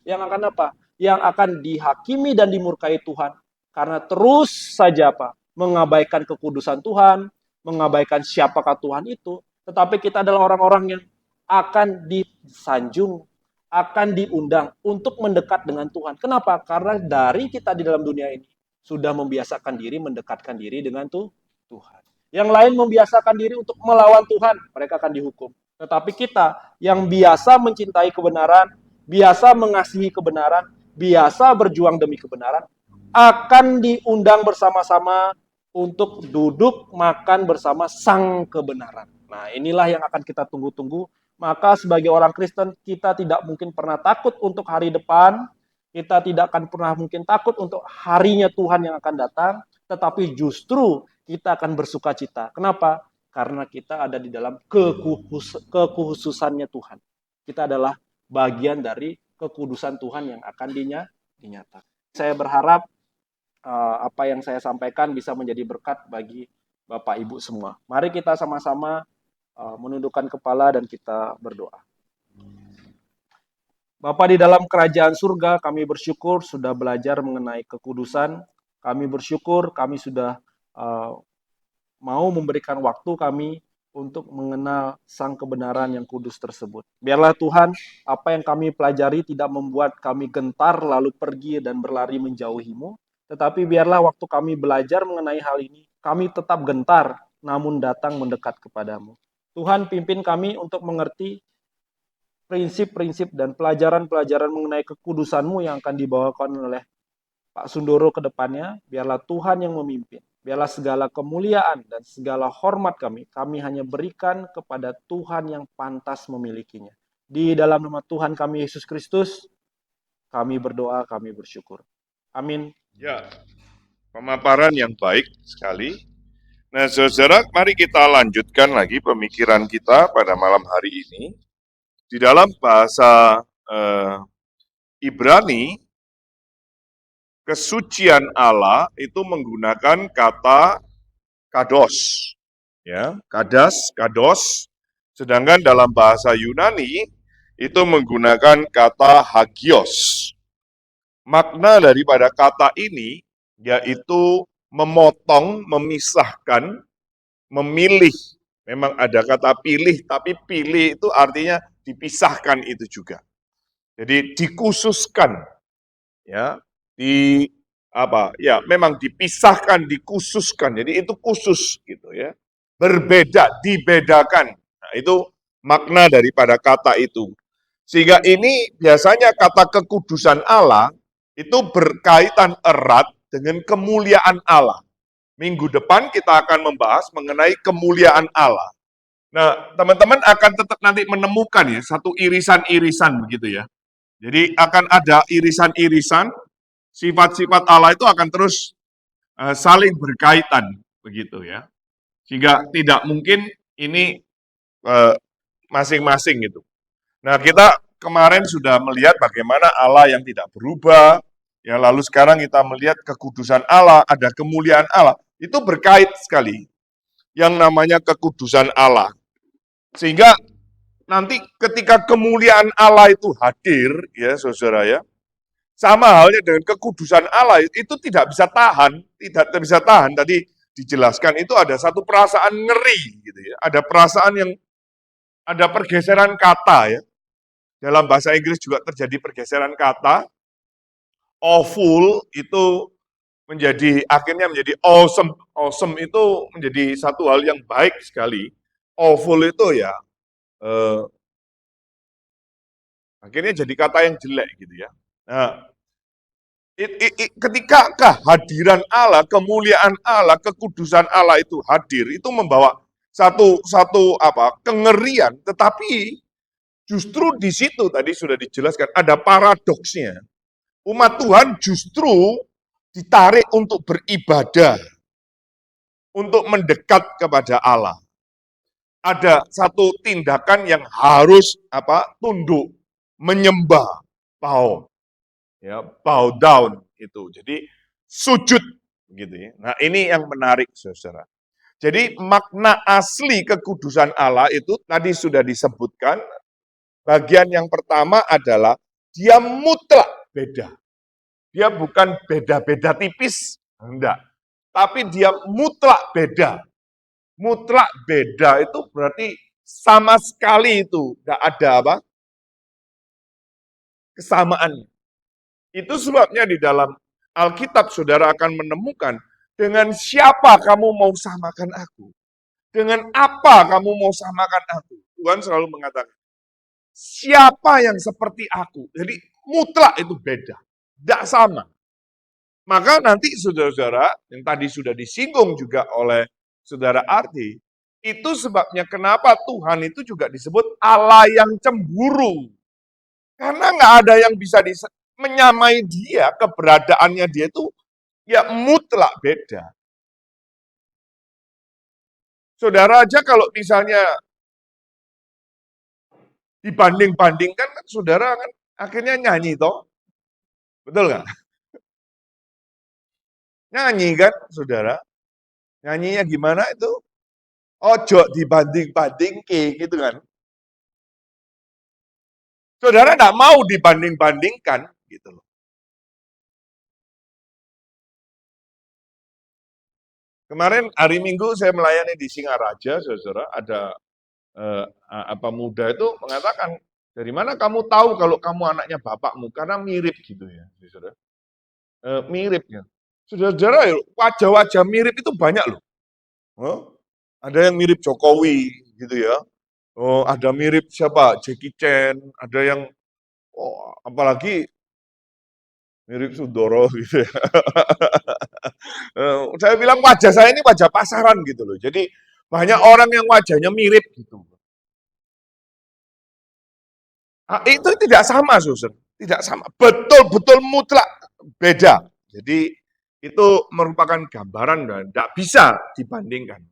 yang akan apa? Yang akan dihakimi dan dimurkai Tuhan karena terus saja mengabaikan kekudusan Tuhan, mengabaikan siapakah Tuhan itu, tetapi kita adalah orang-orang yang akan disanjung, akan diundang untuk mendekat dengan Tuhan. Kenapa? Karena dari kita di dalam dunia ini sudah membiasakan diri mendekatkan diri dengan Tuhan. Yang lain membiasakan diri untuk melawan Tuhan, mereka akan dihukum. Tetapi kita yang biasa mencintai kebenaran, biasa mengasihi kebenaran, biasa berjuang demi kebenaran, akan diundang bersama-sama untuk duduk makan bersama sang kebenaran. Nah, inilah yang akan kita tunggu-tunggu. Maka sebagai orang Kristen, kita tidak mungkin pernah takut untuk hari depan, kita tidak akan pernah mungkin takut untuk harinya Tuhan yang akan datang, tetapi justru kita akan bersuka cita. Kenapa? Karena kita ada di dalam kekhususannya Tuhan. Kita adalah bagian dari kekudusan Tuhan yang akan dinyatakan. Saya berharap apa yang saya sampaikan bisa menjadi berkat bagi Bapak Ibu semua. Mari kita sama-sama menundukkan kepala dan kita berdoa. Bapa di dalam kerajaan surga, kami bersyukur sudah belajar mengenai kekudusan. Kami bersyukur kami sudah mau memberikan waktu kami untuk mengenal sang kebenaran yang kudus tersebut. Biarlah Tuhan, apa yang kami pelajari tidak membuat kami gentar lalu pergi dan berlari menjauhi-Mu, tetapi biarlah waktu kami belajar mengenai hal ini, kami tetap gentar namun datang mendekat kepadamu. Tuhan, pimpin kami untuk mengerti prinsip-prinsip dan pelajaran-pelajaran mengenai kekudusan-Mu yang akan dibawakan oleh Pak Sundoro ke depannya. Biarlah Tuhan yang memimpin. Biarlah segala kemuliaan dan segala hormat kami hanya berikan kepada Tuhan yang pantas memilikinya. Di dalam nama Tuhan kami Yesus Kristus, kami berdoa, kami bersyukur. Amin. Ya, pemaparan yang baik sekali. Nah, saudara, mari kita lanjutkan lagi pemikiran kita pada malam hari ini. Di dalam bahasa Ibrani, kesucian Allah itu menggunakan kata kados. Ya, kados. Sedangkan dalam bahasa Yunani itu menggunakan kata hagios. Makna daripada kata ini yaitu memotong, memisahkan, memilih. Memang ada kata pilih, tapi pilih itu artinya dipisahkan itu juga. Jadi dikhususkan, ya, memang dipisahkan, dikhususkan. Jadi itu khusus gitu ya. Berbeda, dibedakan. Nah, itu makna daripada kata itu. Sehingga ini biasanya kata kekudusan Allah itu berkaitan erat dengan kemuliaan Allah. Minggu depan kita akan membahas mengenai kemuliaan Allah. Nah, teman-teman akan tetap nanti menemukan ya satu irisan-irisan begitu ya. Jadi akan ada irisan-irisan, sifat-sifat Allah itu akan terus saling berkaitan begitu ya. Sehingga tidak mungkin ini masing-masing gitu. Nah, kita kemarin sudah melihat bagaimana Allah yang tidak berubah, ya lalu sekarang kita melihat kekudusan Allah, ada kemuliaan Allah. Itu berkait sekali yang namanya kekudusan Allah. Sehingga nanti ketika kemuliaan Allah itu hadir, ya saudara ya, sama halnya dengan kekudusan Allah itu tidak bisa tahan, tidak bisa tahan. Tadi dijelaskan itu ada satu perasaan ngeri, gitu ya. Ada perasaan yang ada pergeseran kata ya. Dalam bahasa Inggris juga terjadi pergeseran kata. Awful itu akhirnya menjadi awesome. Awesome itu menjadi satu hal yang baik sekali. Awful itu ya akhirnya jadi kata yang jelek gitu ya. Nah, ketika kehadiran Allah, kemuliaan Allah, kekudusan Allah itu hadir, itu membawa satu kengerian, tetapi justru di situ tadi sudah dijelaskan ada paradoksnya. Umat Tuhan justru ditarik untuk beribadah, untuk mendekat kepada Allah. Ada satu tindakan yang harus tunduk, menyembah, bow down itu. Jadi sujud gitu ya. Nah, ini yang menarik saudara. Jadi makna asli kekudusan Allah itu tadi sudah disebutkan. Bagian yang pertama adalah dia mutlak beda. Dia bukan beda-beda tipis, enggak. Tapi dia mutlak beda. Mutlak beda itu berarti sama sekali itu enggak ada kesamaan. Itu sebabnya di dalam Alkitab saudara akan menemukan dengan siapa kamu mau samakan aku? Dengan apa kamu mau samakan aku? Tuhan selalu mengatakan, siapa yang seperti aku? Jadi mutlak itu beda, tidak sama. Maka nanti saudara-saudara, yang tadi sudah disinggung juga oleh saudara Ardi, itu sebabnya kenapa Tuhan itu juga disebut Allah yang cemburu. Karena nggak ada yang bisa menyamai dia, keberadaannya dia itu ya mutlak beda. Saudara aja kalau misalnya dibanding-bandingkan kan saudara kan akhirnya nyanyi toh. Betul nggak? Nyanyi kan saudara. Nyanyinya gimana itu? Ojo dibanding-banding gitu kan. Saudara nggak mau dibanding-bandingkan gitu loh. Kemarin hari Minggu saya melayani di Singaraja, saudara, ada muda itu mengatakan, dari mana kamu tahu kalau kamu anaknya bapakmu? Karena mirip gitu ya, saudara. Mirip ya. Saudara-saudara, wajah-wajah mirip itu banyak loh. Ada yang mirip Jokowi gitu ya. Ada mirip siapa? Jackie Chan, ada yang apalagi mirip Sundoro gitu ya. Saya bilang wajah saya ini wajah pasaran gitu loh. Jadi banyak orang yang wajahnya mirip gitu. Itu tidak sama, Susan. Tidak sama. Betul-betul mutlak beda. Jadi itu merupakan gambaran dan tidak bisa dibandingkan.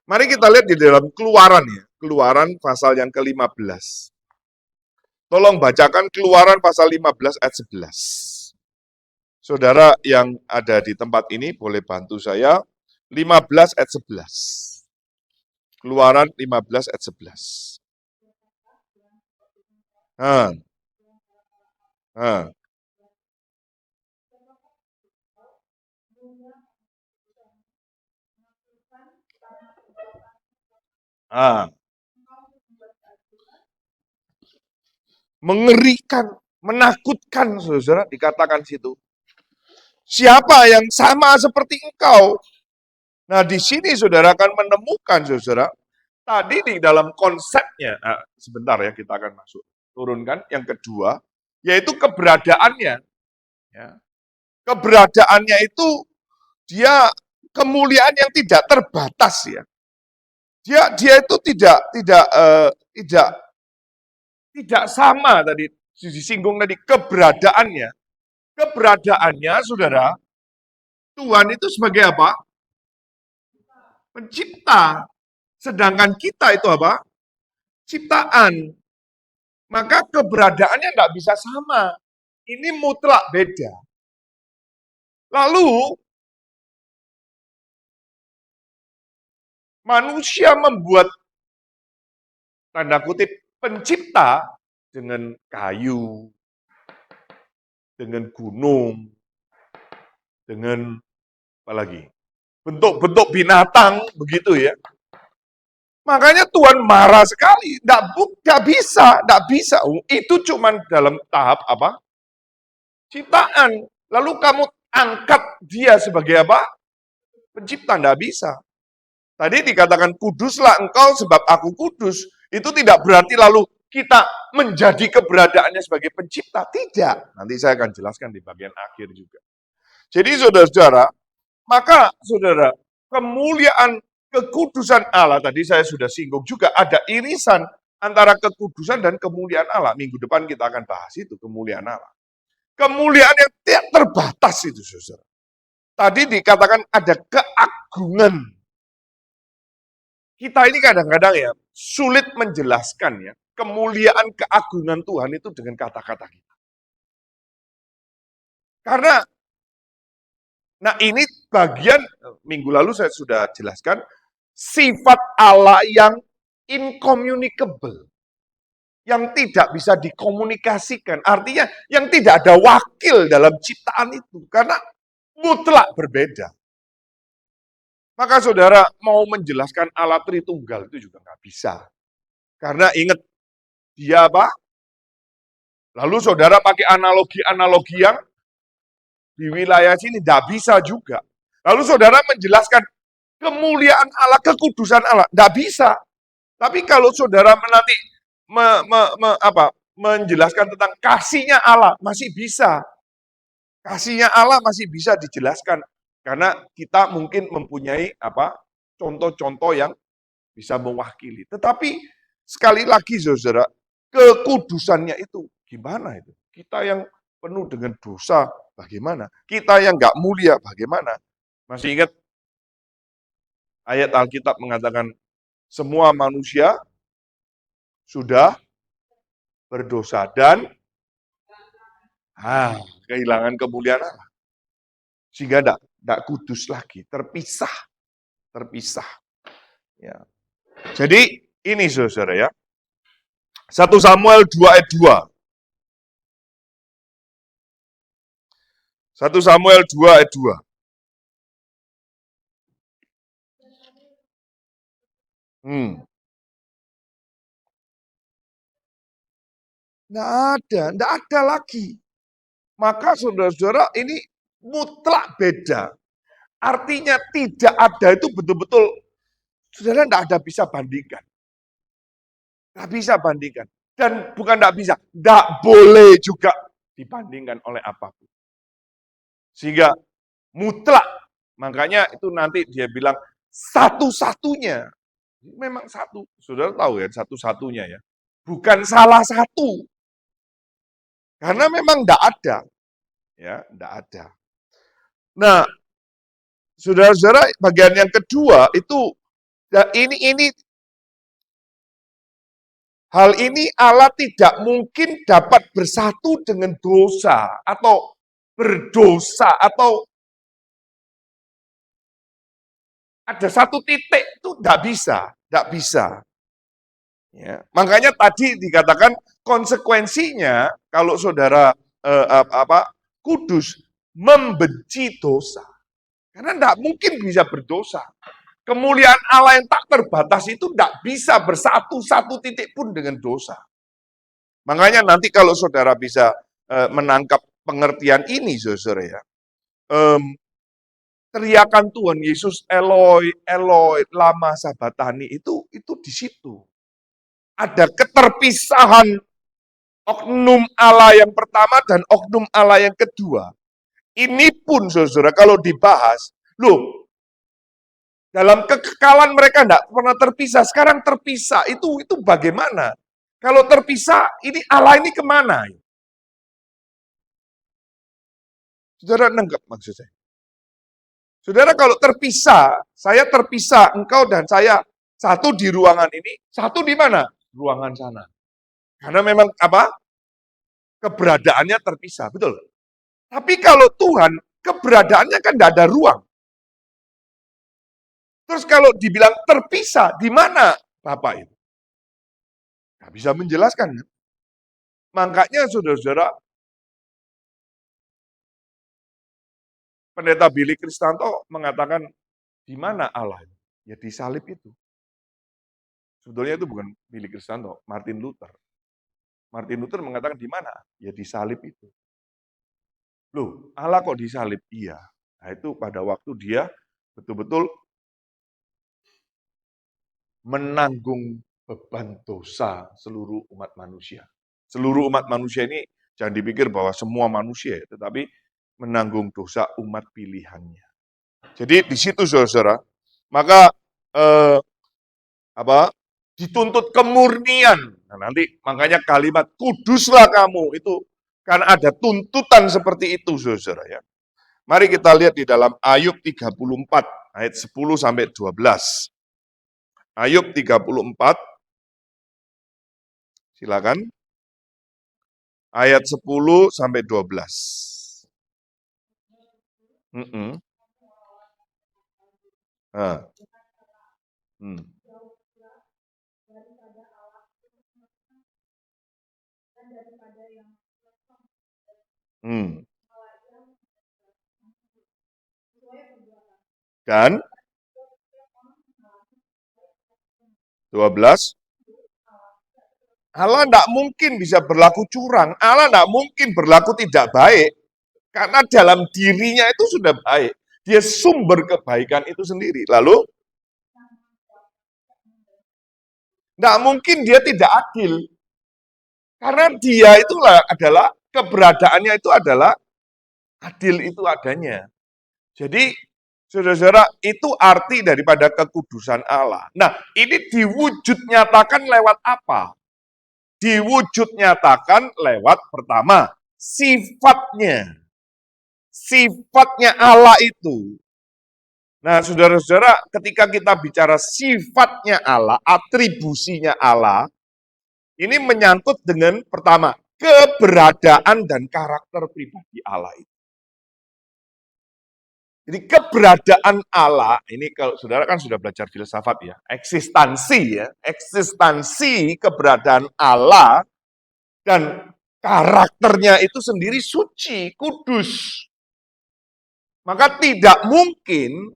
Mari kita lihat di dalam Keluaran ya. Keluaran pasal yang ke-15. Tolong bacakan Keluaran pasal 15 ayat 11. Saudara yang ada di tempat ini boleh bantu saya. 15 ayat 11. Keluaran 15 ayat 11. Nah, nah, nah. Mengerikan, menakutkan, saudara, dikatakan situ. Siapa yang sama seperti engkau? Nah, di sini saudara akan menemukan, saudara, tadi di dalam konsepnya, sebentar ya, kita akan masuk. Turunkan, yang kedua, yaitu keberadaannya. Ya. Keberadaannya itu, dia kemuliaan yang tidak terbatas ya. Dia itu tidak sama tadi disinggung tadi keberadaannya. Keberadaannya, saudara, Tuhan itu sebagai apa? Pencipta. Sedangkan kita itu apa? Ciptaan. Maka keberadaannya tidak bisa sama. Ini mutlak beda. Lalu, manusia membuat, tanda kutip, pencipta dengan kayu, dengan gunung, dengan apa lagi? Bentuk-bentuk binatang, begitu ya. Makanya Tuhan marah sekali. Tidak bisa. Itu cuma dalam tahap apa? Ciptaan. Lalu kamu angkat dia sebagai apa? Pencipta, tidak bisa. Tadi dikatakan kuduslah engkau sebab aku kudus. Itu tidak berarti lalu kita menjadi keberadaannya sebagai pencipta. Tidak. Nanti saya akan jelaskan di bagian akhir juga. Jadi saudara-saudara, maka saudara, kemuliaan kekudusan Allah, tadi saya sudah singgung juga, ada irisan antara kekudusan dan kemuliaan Allah. Minggu depan kita akan bahas itu, kemuliaan Allah. Kemuliaan yang tidak terbatas itu, saudara. Tadi dikatakan ada keagungan. Kita ini kadang-kadang ya, sulit menjelaskan ya, kemuliaan keagungan Tuhan itu dengan kata-kata kita. Karena nah ini bagian, minggu lalu saya sudah jelaskan, sifat Allah yang incommunicable. Yang tidak bisa dikomunikasikan. Artinya yang tidak ada wakil dalam ciptaan itu. Karena mutlak berbeda. Maka saudara mau menjelaskan Allah Tritunggal itu juga nggak bisa. Karena ingat, dia apa? Lalu saudara pakai analogi-analogi yang di wilayah sini tidak bisa juga. Lalu saudara menjelaskan kemuliaan Allah, kekudusan Allah, tidak bisa. Tapi kalau saudara nanti menjelaskan tentang kasihnya Allah, masih bisa. Kasihnya Allah masih bisa dijelaskan. Karena kita mungkin mempunyai contoh-contoh yang bisa mewakili. Tetapi sekali lagi saudara, kekudusannya itu gimana itu? Kita yang penuh dengan dosa, bagaimana? Kita yang nggak mulia, bagaimana? Masih ingat ayat Alkitab mengatakan semua manusia sudah berdosa dan kehilangan kemuliaan Allah. Sehingga tidak kudus lagi, terpisah. Ya. Jadi ini saudara ya. 1 Samuel 2 ayat 2. 1 Samuel 2 ayat 2. Tidak ada lagi. Maka saudara-saudara ini mutlak beda. Artinya tidak ada itu betul-betul, saudara tidak ada bisa bandingkan. Tidak bisa bandingkan. Dan bukan tidak bisa, tidak boleh juga dibandingkan oleh apapun. Sehingga mutlak. Makanya itu nanti dia bilang satu-satunya. Memang satu. Saudara tahu ya, satu-satunya ya. Bukan salah satu. Karena memang enggak ada. Ya, enggak ada. Nah, saudara-saudara, bagian yang kedua itu hal ini Allah tidak mungkin dapat bersatu dengan dosa atau berdosa atau ada satu titik itu enggak bisa. Ya, makanya tadi dikatakan konsekuensinya kalau saudara kudus membenci dosa. Karena enggak mungkin bisa berdosa. Kemuliaan Allah yang tak terbatas itu tidak bisa bersatu satu titik pun dengan dosa. Makanya nanti kalau saudara bisa menangkap pengertian ini, saudara ya, teriakan Tuhan Yesus, Eloi, Eloi, lama sabatani itu di situ. Ada keterpisahan oknum Allah yang pertama dan oknum Allah yang kedua. Ini pun, saudara, kalau dibahas, loh, dalam kekekalan mereka tidak pernah terpisah, sekarang terpisah. Itu bagaimana? Kalau terpisah, ini Allah ini kemana? Saudara nanggap maksud saya? Saudara kalau terpisah, saya terpisah, engkau dan saya satu di ruangan ini, satu di mana? Ruangan sana. Karena memang apa? Keberadaannya terpisah, betul? Tapi kalau Tuhan, keberadaannya kan tidak ada ruang. Terus kalau dibilang terpisah, di mana Bapak itu? Nggak bisa menjelaskan. Kan? Makanya saudara-saudara, Pendeta Billy Kristanto mengatakan, di mana Allah? Ya di salib itu. Sebetulnya itu bukan Billy Kristanto, Martin Luther. Martin Luther mengatakan di mana? Ya di salib itu. Loh, Allah kok di salib? Iya. Nah itu pada waktu dia betul-betul menanggung beban dosa seluruh umat manusia. Seluruh umat manusia ini jangan dipikir bahwa semua manusia, tetapi menanggung dosa umat pilihannya. Jadi di situ saudara, maka dituntut kemurnian. Nah, nanti makanya kalimat kuduslah kamu itu karena ada tuntutan seperti itu saudara ya. Mari kita lihat di dalam Ayub 34 ayat 10 sampai 12. Ayub 34, silakan. Ayat 10 sampai 12. Nah. Dan 12, Allah tidak mungkin bisa berlaku curang. Allah tidak mungkin berlaku tidak baik. Karena dalam dirinya itu sudah baik. Dia sumber kebaikan itu sendiri. Lalu, tidak mungkin dia tidak adil. Karena dia itulah adalah, keberadaannya itu adalah adil itu adanya. Jadi, saudara-saudara, itu arti daripada kekudusan Allah. Nah, ini diwujud nyatakan lewat apa? Diwujud nyatakan lewat pertama, sifatnya. Sifatnya Allah itu. Nah, saudara-saudara, ketika kita bicara sifatnya Allah, atribusinya Allah, ini menyangkut dengan pertama, keberadaan dan karakter pribadi Allah itu. Jadi keberadaan Allah, ini kalau saudara kan sudah belajar filsafat ya, eksistansi keberadaan Allah dan karakternya itu sendiri suci, kudus. Maka tidak mungkin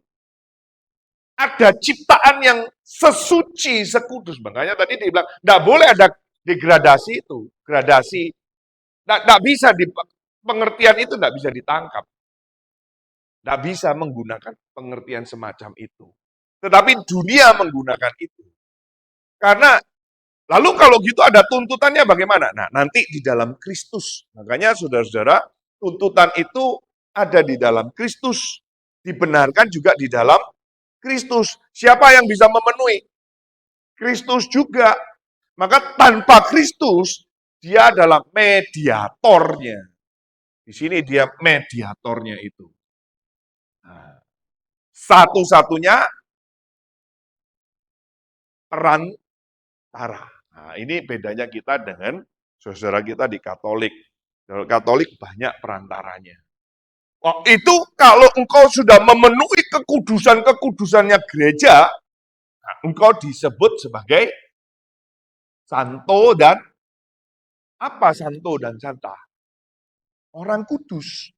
ada ciptaan yang sesuci, sekudus. Makanya tadi dibilang, tidak boleh ada degradasi itu, gradasi. Tidak bisa, pengertian itu tidak bisa ditangkap. Tidak bisa menggunakan pengertian semacam itu. Tetapi dunia menggunakan itu. Karena, lalu kalau gitu ada tuntutannya bagaimana? Nah, nanti di dalam Kristus. Makanya saudara-saudara, tuntutan itu ada di dalam Kristus. dibenarkan juga di dalam Kristus. Siapa yang bisa memenuhi? Kristus juga. Maka tanpa Kristus, dia adalah mediatornya. Di sini dia mediatornya itu. Nah, satu-satunya perantara. Nah, ini bedanya kita dengan saudara kita di Katolik. Kalau Katolik banyak perantaranya. Oh, itu kalau engkau sudah memenuhi kekudusan-kekudusannya gereja, nah, engkau disebut sebagai santo dan apa santo dan santa? Orang kudus.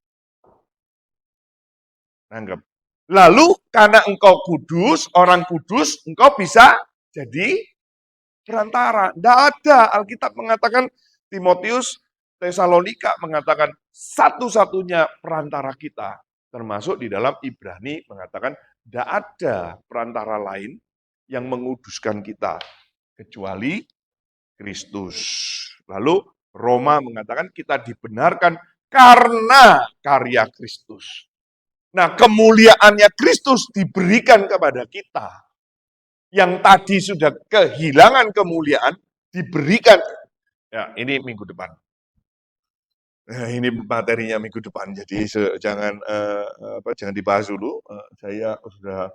Nanggap. Lalu karena engkau kudus, orang kudus, engkau bisa jadi perantara. Tidak ada. Alkitab mengatakan, Timotius, Tesalonika mengatakan satu-satunya perantara kita. Termasuk di dalam Ibrani mengatakan tidak ada perantara lain yang menguduskan kita kecuali Kristus. Lalu Roma mengatakan kita dibenarkan karena karya Kristus. Nah, kemuliaannya Kristus diberikan kepada kita. Yang tadi sudah kehilangan kemuliaan, diberikan. Ya, ini minggu depan. Ini materinya minggu depan, jadi jangan dibahas dulu. Saya sudah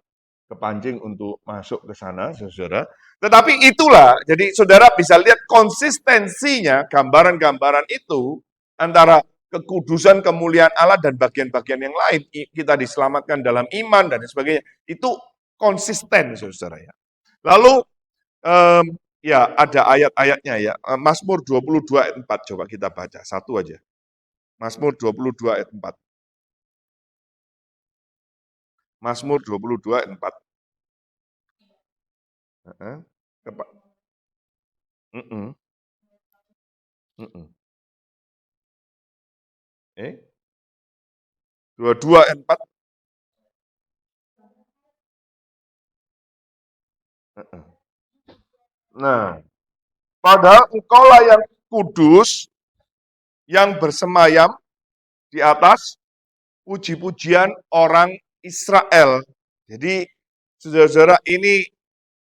kepancing untuk masuk ke sana, saudara. Tetapi itulah, jadi saudara bisa lihat konsistensinya, gambaran-gambaran itu antara kekudusan, kemuliaan Allah dan bagian-bagian yang lain. Kita diselamatkan dalam iman dan sebagainya. Itu konsisten, saudara ya. Lalu ya ada ayat-ayatnya ya. Mazmur 22 ayat 4 coba kita baca satu aja. Mazmur 22 ayat 4. Mazmur 22 ayat 4. Mm-mm. Mm-mm. 22 ayat 4. Nah, padahal engkaulah yang kudus, yang bersemayam di atas puji-pujian orang Israel. Jadi, saudara-saudara, ini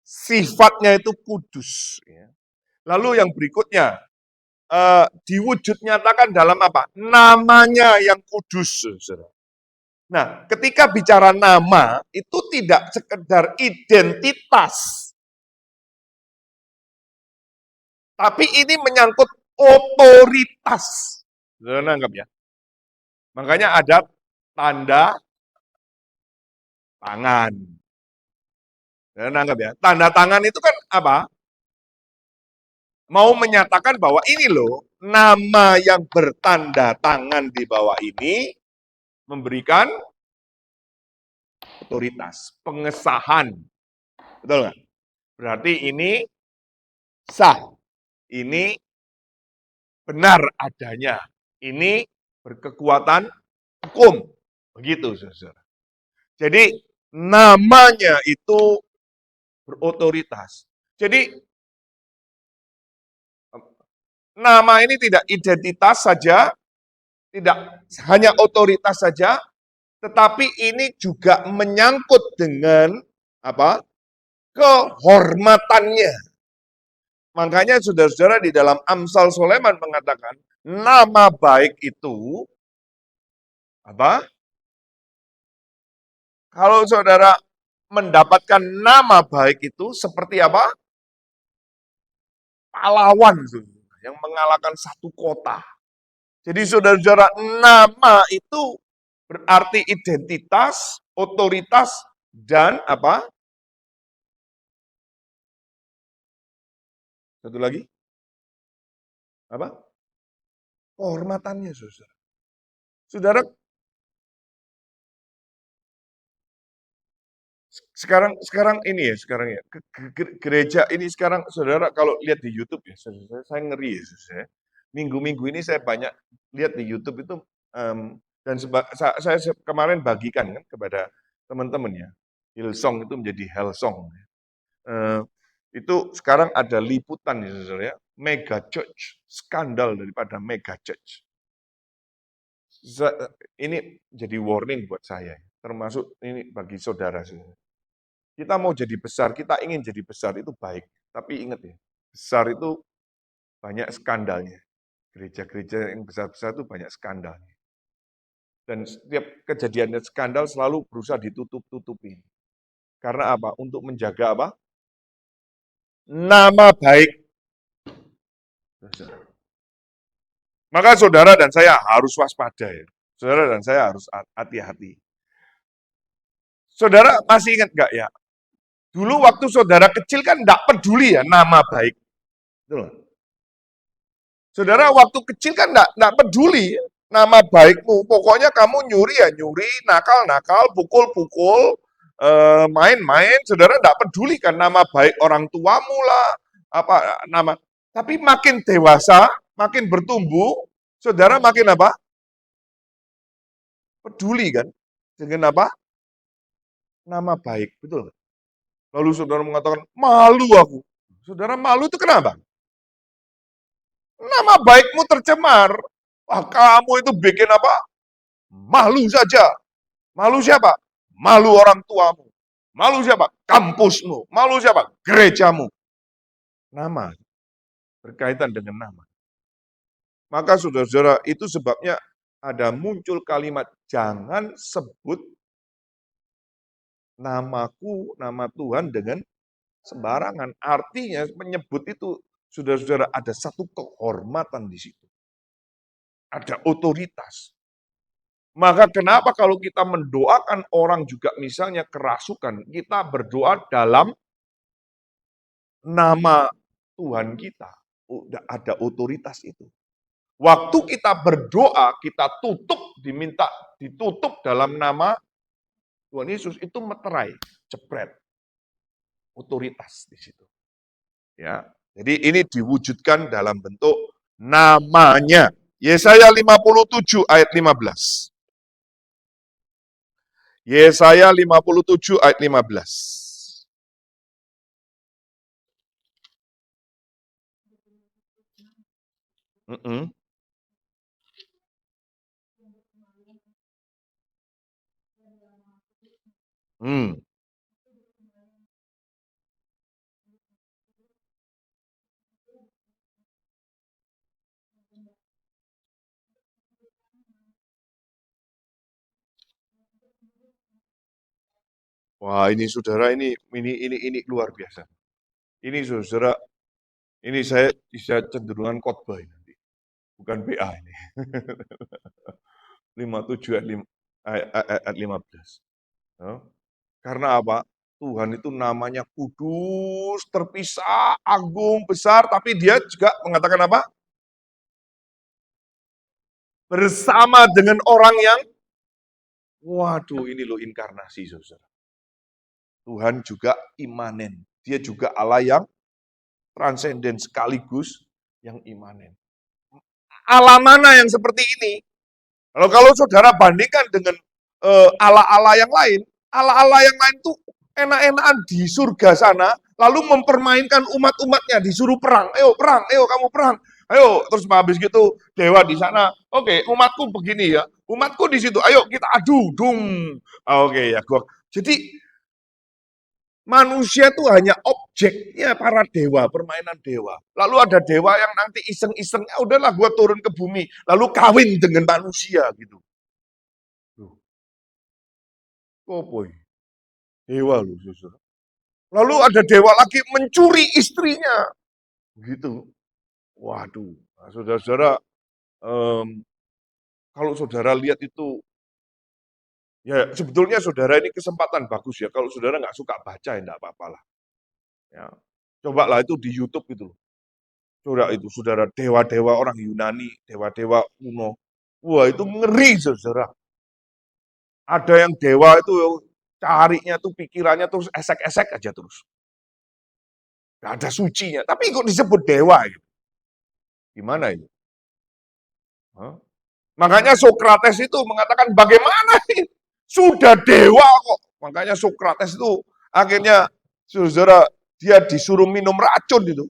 sifatnya itu kudus. Lalu yang berikutnya, diwujud nyatakan dalam apa? Namanya yang kudus. Saudara. Nah, ketika bicara nama, itu tidak sekedar identitas. Tapi ini menyangkut otoritas. Saudara nanggap ya? Makanya ada tanda tangan. Saudara nanggap ya? Tanda tangan itu kan apa? Mau menyatakan bahwa ini loh, nama yang bertanda tangan di bawah ini memberikan otoritas, pengesahan. Betul nggak? Berarti ini sah. Ini benar adanya. Ini berkekuatan hukum. Begitu, saudara. Jadi, namanya itu berotoritas. Jadi, nama ini tidak identitas saja, tidak hanya otoritas saja, tetapi ini juga menyangkut dengan apa? Kehormatannya. Makanya saudara-saudara di dalam Amsal Sulaiman mengatakan, nama baik itu apa? Kalau saudara mendapatkan nama baik itu seperti apa? Pahlawan yang mengalahkan satu kota. Jadi saudara-saudara, nama itu berarti identitas, otoritas, dan apa? Satu lagi? Apa? Kehormatannya, saudara. Saudara, sekarang ini ya, gereja ini sekarang, saudara kalau lihat di YouTube ya, saudara, saya ngeri ya, saudara. Minggu-minggu ini saya banyak lihat di YouTube itu, dan saya kemarin bagikan kan kepada teman-teman ya, Hillsong itu menjadi Hellsong. Itu sekarang ada liputan ya, saudara ya, mega church, skandal daripada mega church. Ini jadi warning buat saya. termasuk ini bagi saudara semua. Kita mau jadi besar, kita ingin jadi besar itu baik. Tapi ingat ya, besar itu banyak skandalnya. Gereja-gereja yang besar-besar itu banyak skandalnya. Dan setiap kejadian skandal selalu berusaha ditutup-tutupin. Karena apa? Untuk menjaga apa? Nama baik. Maka saudara dan saya harus waspada ya. Saudara dan saya harus hati-hati. Saudara masih ingat nggak ya? Dulu waktu saudara kecil kan nggak peduli ya nama baik. Betul. Saudara waktu kecil kan nggak peduli nama baikmu. Pokoknya kamu nyuri ya nyuri, nakal-nakal, pukul-pukul, main-main. Saudara nggak peduli kan nama baik orang tuamu lah, apa nama. Tapi makin dewasa, makin bertumbuh, saudara makin apa? Peduli kan dengan apa? Nama baik, betul. Lalu saudara mengatakan, malu aku. Saudara malu itu kenapa? Nama baikmu tercemar. Wah, kamu itu bikin apa? Malu saja. Malu siapa? Malu orang tuamu. Malu siapa? Kampusmu. Malu siapa? Gerejamu. Nama. Berkaitan dengan nama. Maka saudara-saudara, itu sebabnya ada muncul kalimat, jangan sebut namaku, nama Tuhan dengan sembarangan. Artinya menyebut itu, saudara-saudara, ada satu kehormatan di situ. Ada otoritas. Maka kenapa kalau kita mendoakan orang juga misalnya kerasukan, kita berdoa dalam nama Tuhan kita. Udah ada otoritas itu. Waktu kita berdoa, kita diminta ditutup dalam nama Tuhan Yesus, itu meterai, jepret. Otoritas di situ. Ya. Jadi ini diwujudkan dalam bentuk namanya. Yesaya 57 ayat 15. Yesaya 57 ayat 15. Wah, ini saudara, ini luar biasa. Ini saudara, ini saya bisa cenderungan khotbah nanti. Bukan PA ini. 57 ayat 15. Karena apa? Tuhan itu namanya kudus, terpisah, agung, besar, tapi dia juga mengatakan apa? Bersama dengan orang yang, waduh, ini loh inkarnasi, saudara. Tuhan juga imanen. Dia juga Allah yang transenden sekaligus yang imanen. Allah mana yang seperti ini? Kalau saudara bandingkan dengan Allah-Allah yang lain, Allah-Allah yang lain tuh enak-enakan di surga sana, lalu mempermainkan umat-umatnya, disuruh perang, ayo kamu perang, ayo, terus habis gitu dewa di sana, oke, umatku begini ya, umatku di situ, ayo kita adu, oke ya, jadi manusia itu hanya objeknya para dewa, permainan dewa. Lalu ada dewa yang nanti iseng-iseng, ya udahlah gua turun ke bumi, lalu kawin dengan manusia gitu. Kopoi. Dewa loh, saudara. Lalu ada dewa lagi mencuri istrinya. Gitu. Waduh, nah, saudara-saudara, kalau saudara lihat itu, ya sebetulnya saudara ini kesempatan bagus ya. Kalau saudara nggak suka baca ya nggak apa-apa lah. Ya. Cobalah itu di YouTube gitu loh. Coba itu saudara, dewa-dewa orang Yunani, dewa-dewa kuno. Wah itu ngeri saudara. Ada yang dewa itu carinya tuh pikirannya terus esek-esek aja terus. Gak ada sucinya, tapi kok disebut dewa gitu. Gimana itu? Makanya Sokrates itu mengatakan bagaimana ini? Sudah dewa kok. Makanya Sokrates itu akhirnya saudara dia disuruh minum racun itu.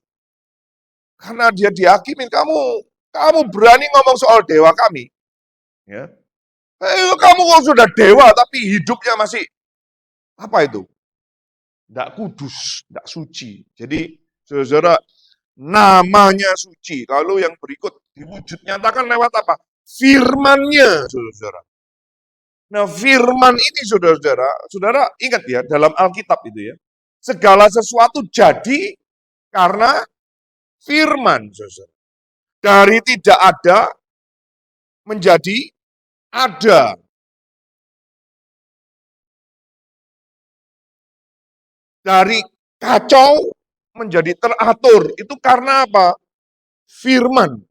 Karena dia dihakimin, kamu berani ngomong soal dewa kami. Ya. Kamu kok sudah dewa tapi hidupnya masih apa itu? Tidak kudus, tidak suci. Jadi, saudara, namanya suci. Lalu yang berikut diwujud nyatakan lewat apa? Firman-Nya, saudara. Nah, firman ini, saudara, saudara ingat ya, dalam Alkitab itu ya, segala sesuatu jadi karena firman, saudara. Dari tidak ada menjadi ada. Dari kacau menjadi teratur. Itu karena apa? Firman.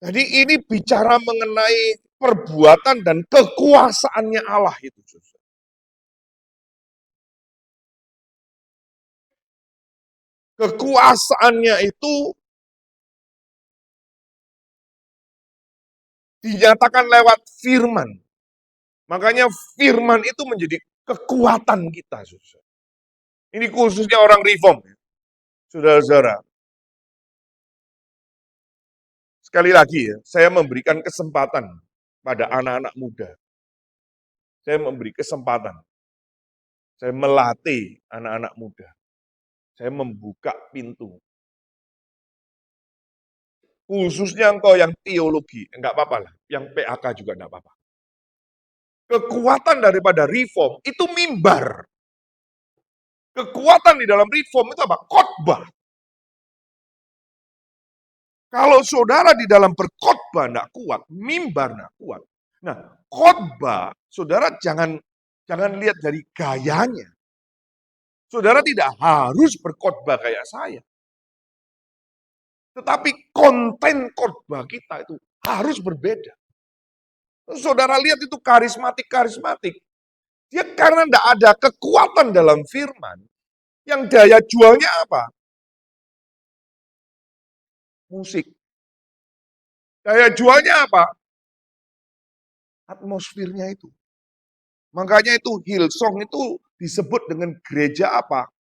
Jadi ini bicara mengenai perbuatan dan kekuasaannya Allah itu. Kekuasaannya itu dinyatakan lewat firman. Makanya firman itu menjadi kekuatan kita. Ini khususnya orang reform. Saudara-saudara. Sekali lagi ya, saya memberikan kesempatan pada anak-anak muda. Saya memberi kesempatan. Saya melatih anak-anak muda. Saya membuka pintu. Khususnya engkau yang teologi, enggak apa-apa lah. Yang PAK juga enggak apa-apa. Kekuatan daripada reform itu mimbar. Kekuatan di dalam reform itu apa? Khotbah. Kalau saudara di dalam berkhotbah enggak kuat, mimbar enggak kuat. Nah, khotbah, saudara jangan lihat dari gayanya. Saudara tidak harus berkhotbah kayak saya. Tetapi konten khotbah kita itu harus berbeda. Saudara lihat itu karismatik. Dia karena tidak ada kekuatan dalam firman, yang daya jualnya apa? Musik. Daya jualnya apa? Atmosfernya itu. Makanya itu Hillsong itu disebut dengan gereja apa?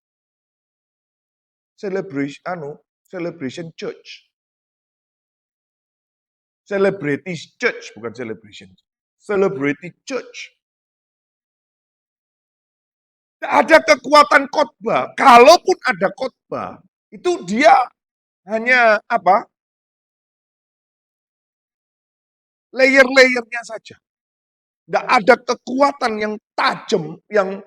Celebration Church. Celebrity Church, bukan celebration. Celebrity Church. Tidak ada kekuatan khotbah. Kalaupun ada khotbah, itu dia hanya apa? Layer-layernya saja. Tidak ada kekuatan yang tajam, yang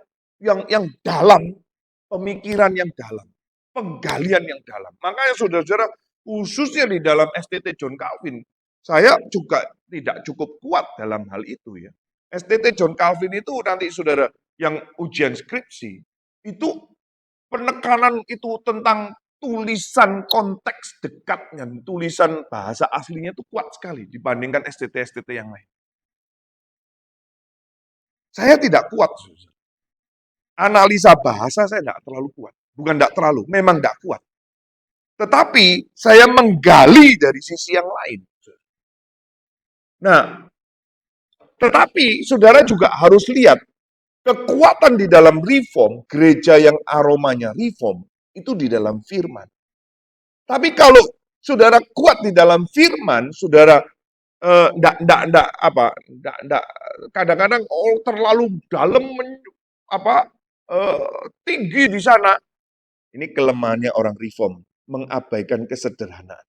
dalam, pemikiran yang dalam, penggalian yang dalam. Makanya saudara-saudara, khususnya di dalam STT John Calvin, saya juga tidak cukup kuat dalam hal itu ya. STT John Calvin itu nanti saudara yang ujian skripsi, itu penekanan itu tentang tulisan konteks dekatnya, tulisan bahasa aslinya itu kuat sekali dibandingkan STT-STT yang lain. Saya tidak kuat. Analisa bahasa saya tidak terlalu kuat. Bukan tidak terlalu, memang tidak kuat. Tetapi saya menggali dari sisi yang lain. Nah, tetapi saudara juga harus lihat kekuatan di dalam reform, gereja yang aromanya reform, itu di dalam firman. Tapi kalau saudara kuat di dalam firman, saudara kadang-kadang terlalu dalam tinggi di sana. Ini kelemahannya orang reform, mengabaikan kesederhanaan.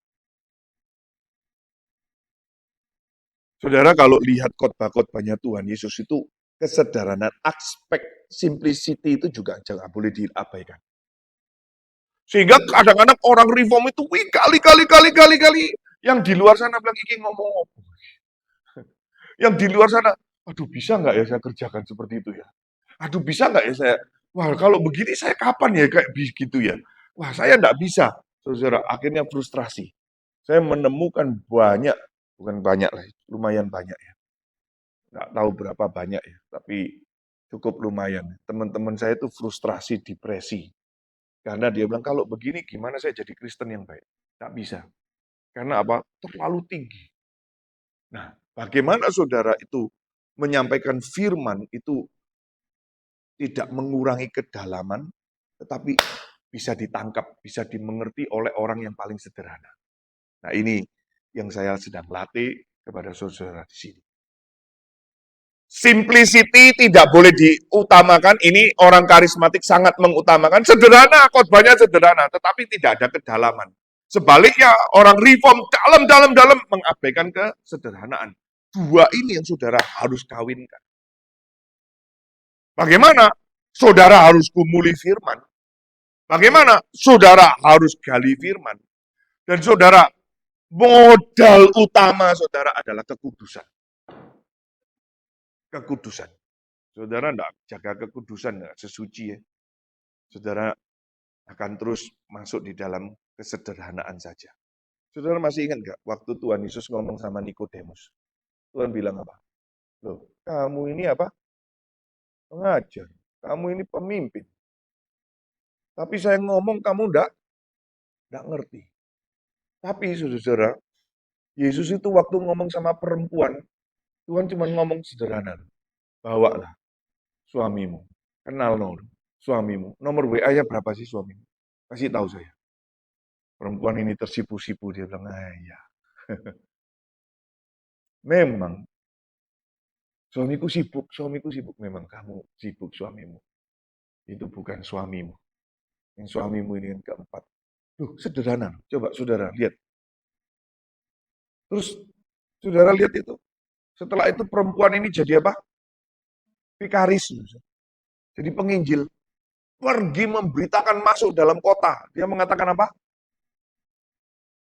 Saudara kalau lihat khotbah-khotbahnya Tuhan Yesus itu kesederhanaan, aspek simplicity itu juga jangan boleh diabaikan. Sehingga kadang-kadang orang reform itu kali yang di luar sana bilang iki ngomong apa. Yang di luar sana, aduh bisa nggak ya saya kerjakan seperti itu ya? Aduh bisa nggak ya saya, wah kalau begini saya kapan ya kayak begitu ya? Wah saya nggak bisa. Saudara, akhirnya frustrasi. Saya menemukan banyak, bukan banyak lah, lumayan banyak ya. Nggak tahu berapa banyak ya, tapi cukup lumayan. Teman-teman saya itu frustrasi, depresi. Karena dia bilang, kalau begini gimana saya jadi Kristen yang baik? Nggak bisa. Karena apa? Terlalu tinggi. Nah, bagaimana saudara itu menyampaikan firman itu tidak mengurangi kedalaman, tetapi bisa ditangkap, bisa dimengerti oleh orang yang paling sederhana. Nah ini yang saya sedang latih kepada saudara di sini. Simplicity tidak boleh diutamakan. Ini orang karismatik sangat mengutamakan. Sederhana, khotbahnya sederhana, tetapi tidak ada kedalaman. Sebaliknya, orang reform dalam mengabaikan kesederhanaan. Dua ini yang saudara harus kawinkan. Bagaimana? Saudara harus gumuli firman. Bagaimana? Saudara harus gali firman. Dan saudara, modal utama saudara adalah kekudusan. Kekudusan. Saudara tidak jaga kekudusan, tidak sesuci ya. Saudara akan terus masuk di dalam kesederhanaan saja. Saudara masih ingat nggak waktu Tuhan Yesus ngomong sama Nikodemus? Tuhan bilang apa? Loh, kamu ini apa? Pengajar. Kamu ini pemimpin. Tapi saya ngomong kamu enggak ngerti. Tapi saudara, Yesus itu waktu ngomong sama perempuan, Tuhan cuma ngomong sederhana. Bawalah suamimu. Kenal suamimu. Nomor WA-nya berapa sih suamimu? Kasih tahu saya. Perempuan ini tersipu-sipu. Dia bilang, ya. Memang. Suamiku sibuk. Memang kamu sibuk suamimu. Itu bukan suamimu. Yang suamimu ini yang keempat. Duh, sederhana. Coba saudara lihat. Terus saudara lihat itu. Setelah itu perempuan ini jadi apa? Vikaris. Jadi penginjil. Pergi memberitakan masuk dalam kota. Dia mengatakan apa?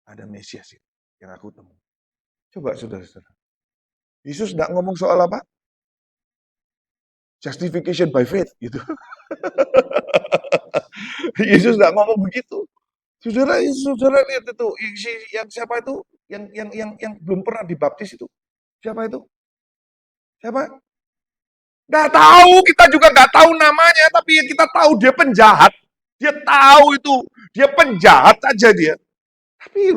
Ada Mesias yang aku temui. Coba saudara-saudara. Yesus tidak ngomong soal apa? Justification by faith. Gitu. Yesus tidak ngomong begitu. Saudara lihat itu. Yang siapa itu? Yang belum pernah dibaptis itu. Siapa itu? Siapa? Nggak tahu, kita juga nggak tahu namanya, tapi kita tahu dia penjahat. Dia tahu itu, dia penjahat aja dia. Tapi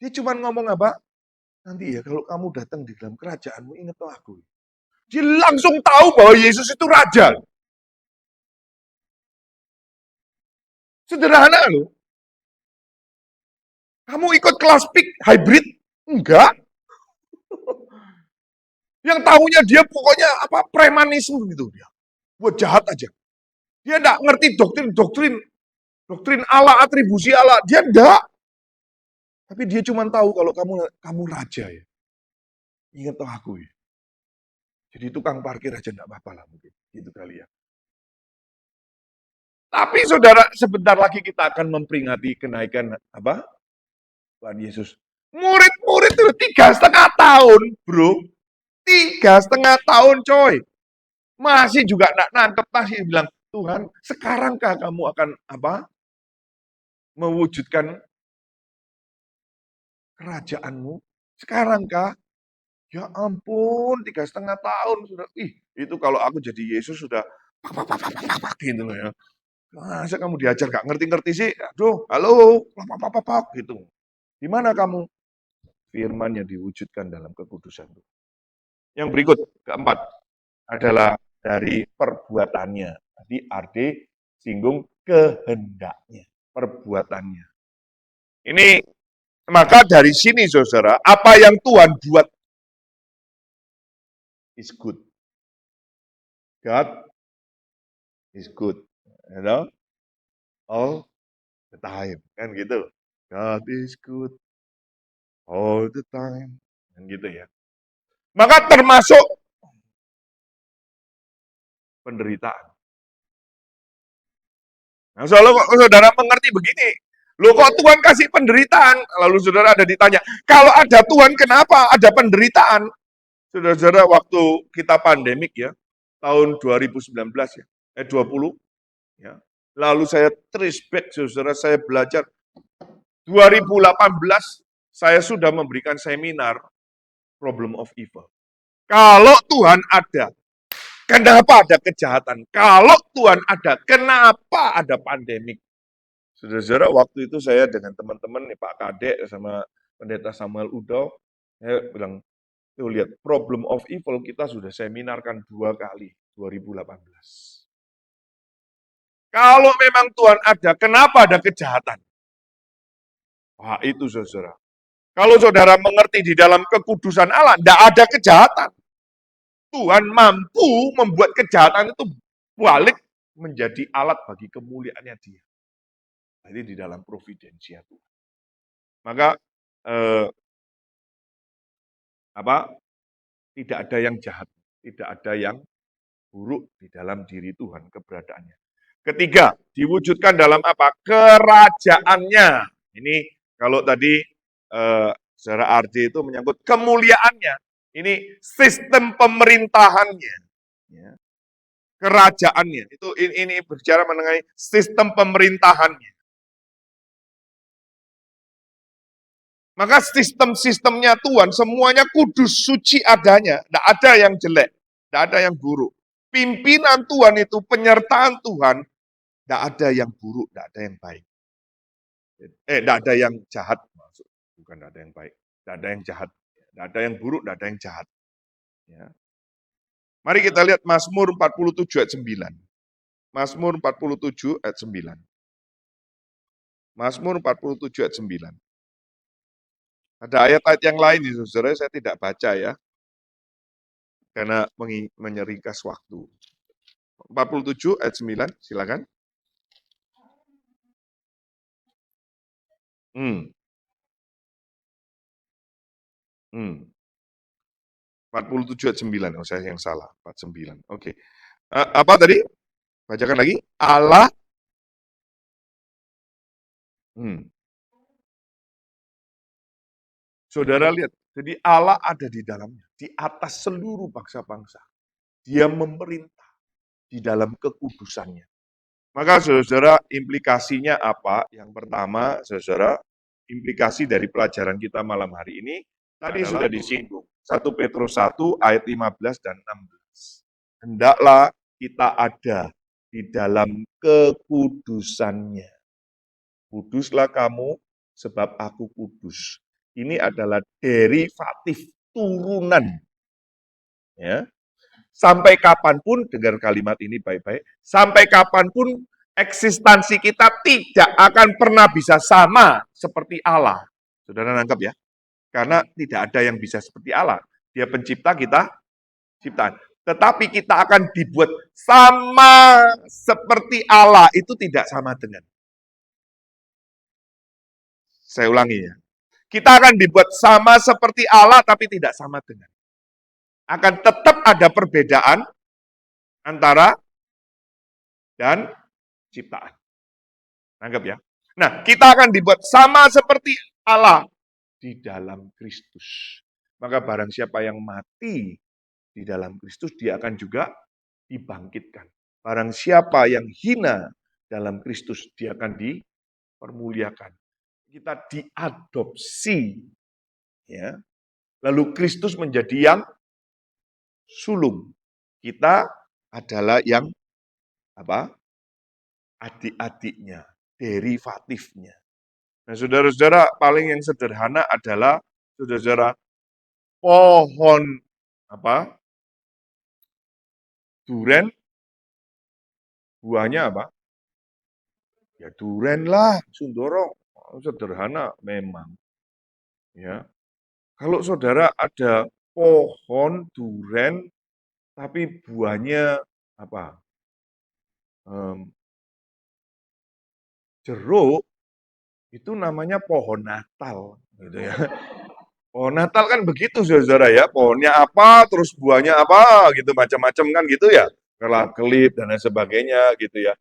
dia cuma ngomong apa? Nanti ya kalau kamu datang di dalam kerajaanmu, ingat aku. Dia langsung tahu bahwa Yesus itu raja. Sederhana loh. Kamu ikut kelas PIK hybrid? Enggak. Yang tahunya dia pokoknya apa premanisme gitu dia. Buat jahat aja. Dia enggak ngerti doktrin Allah, atribusi Allah. Dia enggak. Tapi dia cuma tahu kalau kamu raja ya. Ingat toh aku ya. Jadi tukang parkir aja enggak apa-apa lah mungkin. Gitu kali ya. Tapi saudara, sebentar lagi kita akan memperingati kenaikan apa? Tuhan Yesus. Murid-murid itu 3,5 tahun, bro. 3,5 tahun, coy. Masih juga enggak nangkep, masih bilang, Tuhan, sekarangkah kamu akan apa? Mewujudkan kerajaanmu? Sekarangkah? Ya ampun, 3,5 tahun sudah. Itu kalau aku jadi Yesus sudah gitu loh ya. Masa kamu diajar gak ngerti-ngerti sih? Aduh, halo, gitu. Di mana kamu? Firman yang diwujudkan dalam kekudusan. Yang berikut, keempat, adalah dari perbuatannya. Tadi Arde singgung kehendaknya, perbuatannya. Ini, maka dari sini saudara, apa yang Tuhan buat is good. God is good. You know? All the time. Kan gitu. God is good. All the time. Kan gitu ya. Maka termasuk penderitaan. Nah, soalnya kok saudara mengerti begini. Loh kok Tuhan kasih penderitaan? Lalu saudara ada ditanya, kalau ada Tuhan kenapa ada penderitaan? Saudara-saudara waktu kita pandemik ya, tahun 2019 ya, 20 ya. Lalu saya trace back, saudara, saya belajar 2018 saya sudah memberikan seminar Problem of Evil. Kalau Tuhan ada, kenapa ada kejahatan? Kalau Tuhan ada, kenapa ada pandemik? Saudara-saudara, waktu itu saya dengan teman-teman, Pak Kadek sama Pendeta Samuel Udo, saya bilang, tuh lihat, Problem of Evil kita sudah seminarkan 2 kali, 2018. Kalau memang Tuhan ada, kenapa ada kejahatan? Wah, itu saudara. Kalau saudara mengerti di dalam kekudusan Allah, tidak ada kejahatan. Tuhan mampu membuat kejahatan itu balik menjadi alat bagi kemuliaannya Dia. Jadi di dalam providensia Tuhan. Maka tidak ada yang jahat, tidak ada yang buruk di dalam diri Tuhan keberadaannya. Ketiga, diwujudkan dalam apa? Kerajaannya. Ini kalau tadi saudara RJ itu menyangkut kemuliaannya. Ini sistem pemerintahannya. Ya. Kerajaannya. Itu ini berbicara mengenai sistem pemerintahannya. Maka sistem-sistemnya Tuhan semuanya kudus, suci adanya. Tidak ada yang jelek, tidak ada yang buruk. Pimpinan Tuhan itu, penyertaan Tuhan, tidak ada yang buruk, tidak ada yang baik. Tidak ada yang jahat, maksud. Bukan tidak ada yang baik, tidak ada yang jahat. Tidak ada yang buruk, tidak ada yang jahat. Ya. Mari kita lihat Mazmur 47 ayat 9. Mazmur 47 ayat 9. Mazmur 47 ayat 9. Ada ayat-ayat yang lain, saudara, saya tidak baca ya. Karena menyeringkas waktu. 47 ayat 9, silakan. 47 ayat 9, oh saya yang salah, 49. Oke. Apa tadi? Bacakan lagi. Allah. Saudara lihat, jadi Allah ada di dalamnya, di atas seluruh bangsa-bangsa. Dia memerintah di dalam kekudusannya. Maka saudara, implikasinya apa? Yang pertama, saudara, implikasi dari pelajaran kita malam hari ini, tadi sudah disinggung. 1 Petrus 1 ayat 15 dan 16. Hendaklah kita ada di dalam kekudusannya. Kuduslah kamu sebab aku kudus. Ini adalah derivatif turunan. Ya. Sampai kapanpun, dengar kalimat ini baik-baik, sampai kapanpun eksistensi kita tidak akan pernah bisa sama seperti Allah. Saudara nangkep ya? Karena tidak ada yang bisa seperti Allah. Dia pencipta, kita ciptaan. Tetapi kita akan dibuat sama seperti Allah. Itu tidak sama dengan. Saya ulangi ya. Kita akan dibuat sama seperti Allah, tapi tidak sama dengan. Akan tetap ada perbedaan antara dan ciptaan. Anggap ya. Nah, kita akan dibuat sama seperti Allah di dalam Kristus. Maka barang siapa yang mati di dalam Kristus, dia akan juga dibangkitkan. Barang siapa yang hina dalam Kristus, dia akan dipermuliakan. Kita diadopsi, ya. Lalu Kristus menjadi yang sulung. Kita adalah yang apa? Adik-adiknya, derivatifnya. Nah, saudara-saudara, paling yang sederhana adalah saudara-saudara pohon apa? Duren, buahnya apa? Ya duren lah, Sundoro. Sederhana memang. Ya. Kalau saudara ada pohon duren, tapi buahnya apa? Jeruk, itu namanya pohon Natal, gitu ya. Pohon Natal kan begitu, saudara ya. Pohonnya apa, terus buahnya apa, gitu macam-macam kan gitu ya. Kelap-kelip dan lain sebagainya, gitu ya.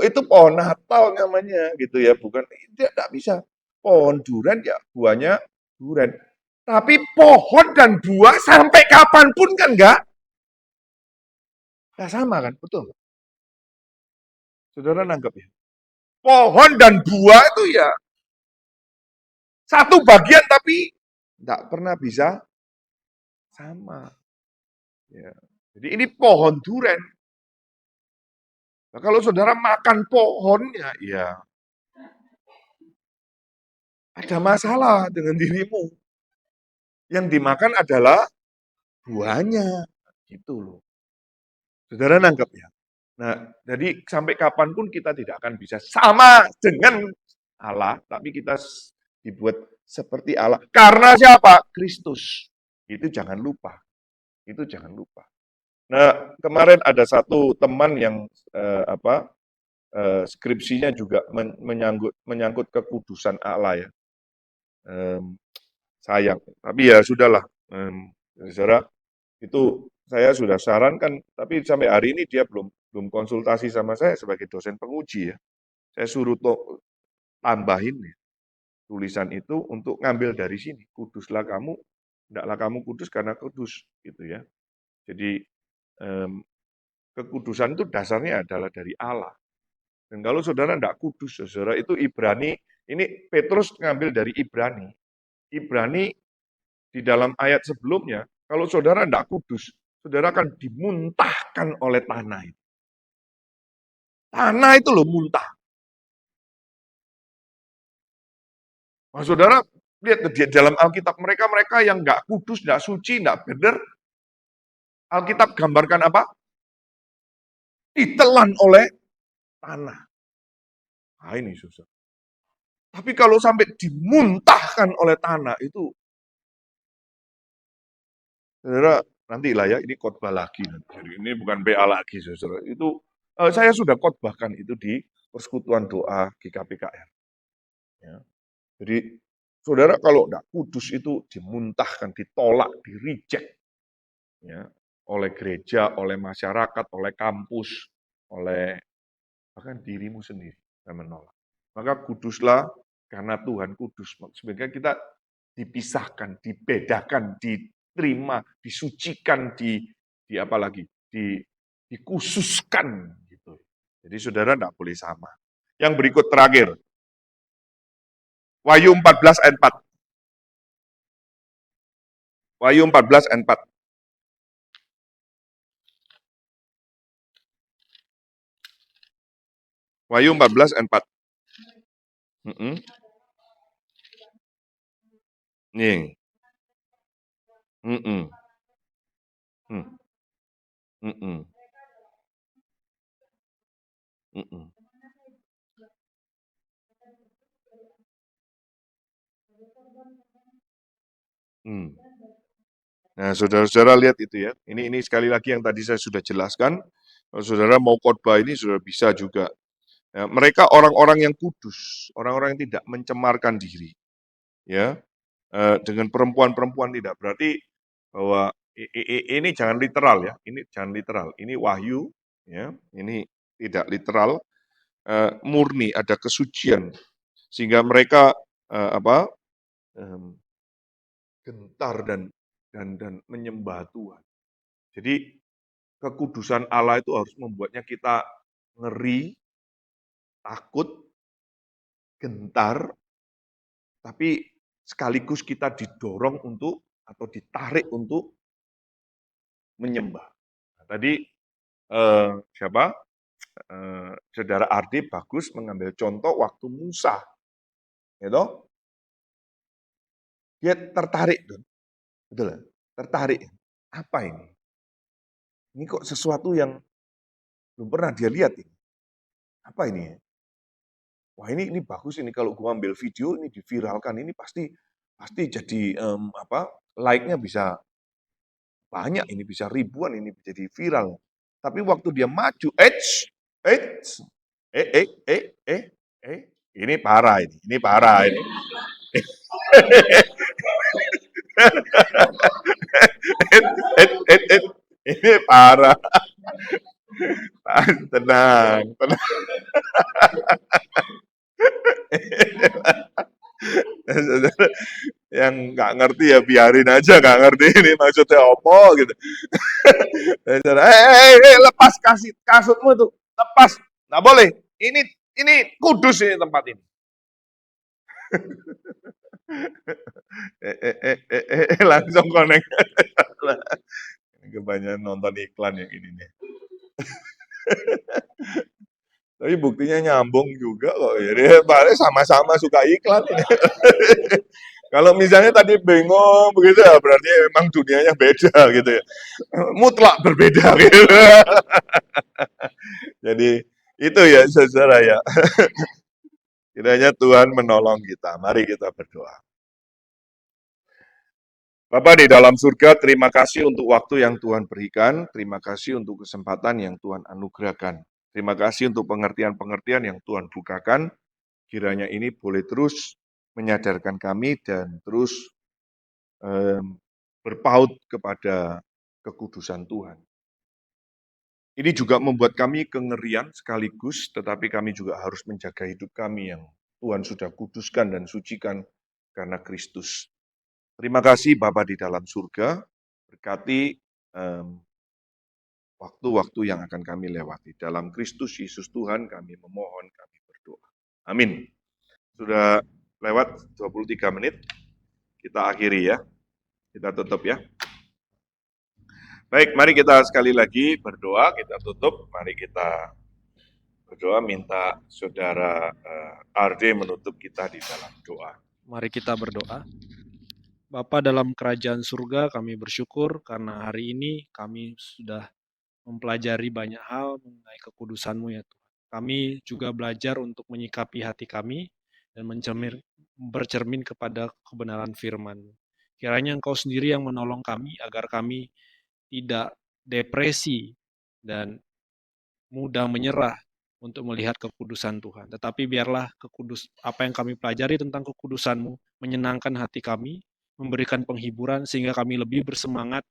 Itu pohon Natal namanya, gitu ya. Bukan tidak bisa. Pohon duren ya buahnya duren. Tapi pohon dan buah sampai kapanpun kan enggak sama kan, betul. Saudara nangkep ya. Pohon dan buah itu ya satu bagian tapi enggak pernah bisa sama. Ya. Jadi ini pohon duren. Nah, kalau saudara makan pohonnya, ya ada masalah dengan dirimu. Yang dimakan adalah buahnya. Gitu loh. Saudara nangkep ya? Nah, jadi sampai kapanpun kita tidak akan bisa sama dengan Allah, tapi kita dibuat seperti Allah. Karena siapa? Kristus. Itu jangan lupa. Itu jangan lupa. Nah, kemarin ada satu teman yang skripsinya juga menyangkut kekudusan Allah ya. Sayang, tapi ya sudahlah, saudara, itu saya sudah sarankan, tapi sampai hari ini dia belum konsultasi sama saya sebagai dosen penguji ya. Saya suruh tambahin ya, tulisan itu untuk ngambil dari sini, kuduslah kamu, hendaklah kamu kudus karena kudus, gitu ya. Jadi kekudusan itu dasarnya adalah dari Allah. Dan kalau saudara tidak kudus, saudara, itu Ibrani, ini Petrus ngambil dari Ibrani. Ibrani di dalam ayat sebelumnya, kalau saudara tidak kudus, saudara akan dimuntahkan oleh tanah itu. Tanah itu loh muntah. Nah, saudara, lihat di dalam Alkitab mereka yang nggak kudus, nggak suci, nggak benar, Alkitab gambarkan apa? Ditelan oleh tanah. Nah ini susah. Tapi kalau sampai dimuntahkan oleh tanah itu, saudara, nantilah ya, ini khotbah lagi. Jadi ini bukan BA lagi, saudara. Itu saya sudah khotbahkan itu di persekutuan doa GKPKR. Ya. Jadi, saudara kalau tidak kudus itu dimuntahkan, ditolak, di-reject ya, oleh gereja, oleh masyarakat, oleh kampus, oleh bahkan dirimu sendiri yang menolak. Maka kuduslah karena Tuhan kudus. Sebenarnya kita dipisahkan, dibedakan, diterima, disucikan, di apa lagi? Dikhususkan gitu. Jadi saudara tidak boleh sama. Yang berikut terakhir. Wahyu 14 ayat 4. Wahyu 14 ayat 4. Wahyu 14 ayat 4. Nih. Nah, saudara-saudara lihat itu ya. Ini sekali lagi yang tadi saya sudah jelaskan. Kalau saudara mau khotbah ini sudah bisa juga. Ya, mereka orang-orang yang kudus, orang-orang yang tidak mencemarkan diri. Ya, dengan perempuan-perempuan tidak berarti bahwa ini jangan literal ya. Ini jangan literal. Ini wahyu ya. Ini tidak literal. Murni ada kesucian sehingga mereka gentar dan menyembah Tuhan. Jadi kekudusan Allah itu harus membuatnya kita ngeri, takut, gentar, tapi sekaligus kita didorong untuk atau ditarik untuk menyembah. Nah, tadi Saudara Ardi bagus mengambil contoh waktu Musa, gitu. Dia tertarik, betul, tertarik. Apa ini? Ini kok sesuatu yang belum pernah dia lihat ini. Apa ini? Wah ini bagus ini kalau gua ambil video ini diviralkan ini pasti jadi like-nya bisa banyak ini bisa ribuan ini jadi viral. Tapi waktu dia maju, ini parah ini parah ini. Ini parah. Tenang. Yang nggak ngerti ya biarin aja, nggak ngerti ini maksudnya apa gitu. Lepas kasutmu itu, lepas, nggak boleh. Ini kudus ini tempat ini. Langsung connect. Kebanyakan nonton iklan yang ini nih. Tapi buktinya nyambung juga kok. Jadi sama-sama suka iklan ini. Kalau misalnya tadi bingung begitu ya berarti memang dunianya beda gitu ya. Mutlak berbeda gitu. Jadi itu ya saudara ya. Kiranya Tuhan menolong kita. Mari kita berdoa. Bapa di dalam surga, terima kasih untuk waktu yang Tuhan berikan, terima kasih untuk kesempatan yang Tuhan anugerahkan. Terima kasih untuk pengertian-pengertian yang Tuhan bukakan, kiranya ini boleh terus menyadarkan kami dan terus berpaut kepada kekudusan Tuhan. Ini juga membuat kami kengerian sekaligus, tetapi kami juga harus menjaga hidup kami yang Tuhan sudah kuduskan dan sucikan karena Kristus. Terima kasih Bapa di dalam surga, berkati waktu-waktu yang akan kami lewati. Dalam Kristus Yesus Tuhan kami memohon, kami berdoa. Amin. Sudah lewat 23 menit, kita akhiri ya. Kita tutup ya. Baik, mari kita sekali lagi berdoa, kita tutup. Mari kita berdoa, minta Saudara Arde menutup kita di dalam doa. Mari kita berdoa. Bapa dalam kerajaan surga, kami bersyukur karena hari ini kami sudah mempelajari banyak hal mengenai kekudusan-Mu ya Tuhan. Kami juga belajar untuk menyikapi hati kami dan bercermin kepada kebenaran firman-Mu. Kiranya Engkau sendiri yang menolong kami agar kami tidak depresi dan mudah menyerah untuk melihat kekudusan Tuhan. Tetapi biarlah apa yang kami pelajari tentang kekudusan-Mu menyenangkan hati kami, memberikan penghiburan sehingga kami lebih bersemangat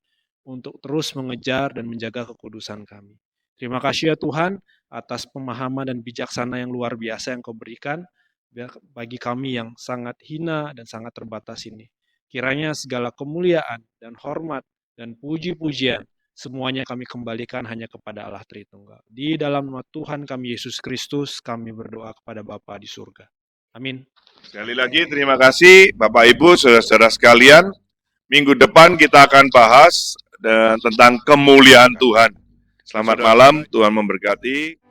untuk terus mengejar dan menjaga kekudusan kami. Terima kasih ya Tuhan atas pemahaman dan bijaksana yang luar biasa yang Kau berikan bagi kami yang sangat hina dan sangat terbatas ini. Kiranya segala kemuliaan dan hormat dan puji-pujian semuanya kami kembalikan hanya kepada Allah Tritunggal. Di dalam nama Tuhan kami Yesus Kristus, kami berdoa kepada Bapa di surga. Amin. Sekali lagi terima kasih Bapak Ibu, saudara-saudara sekalian. Minggu depan kita akan bahas tentang kemuliaan Tuhan. Selamat malam, Tuhan memberkati.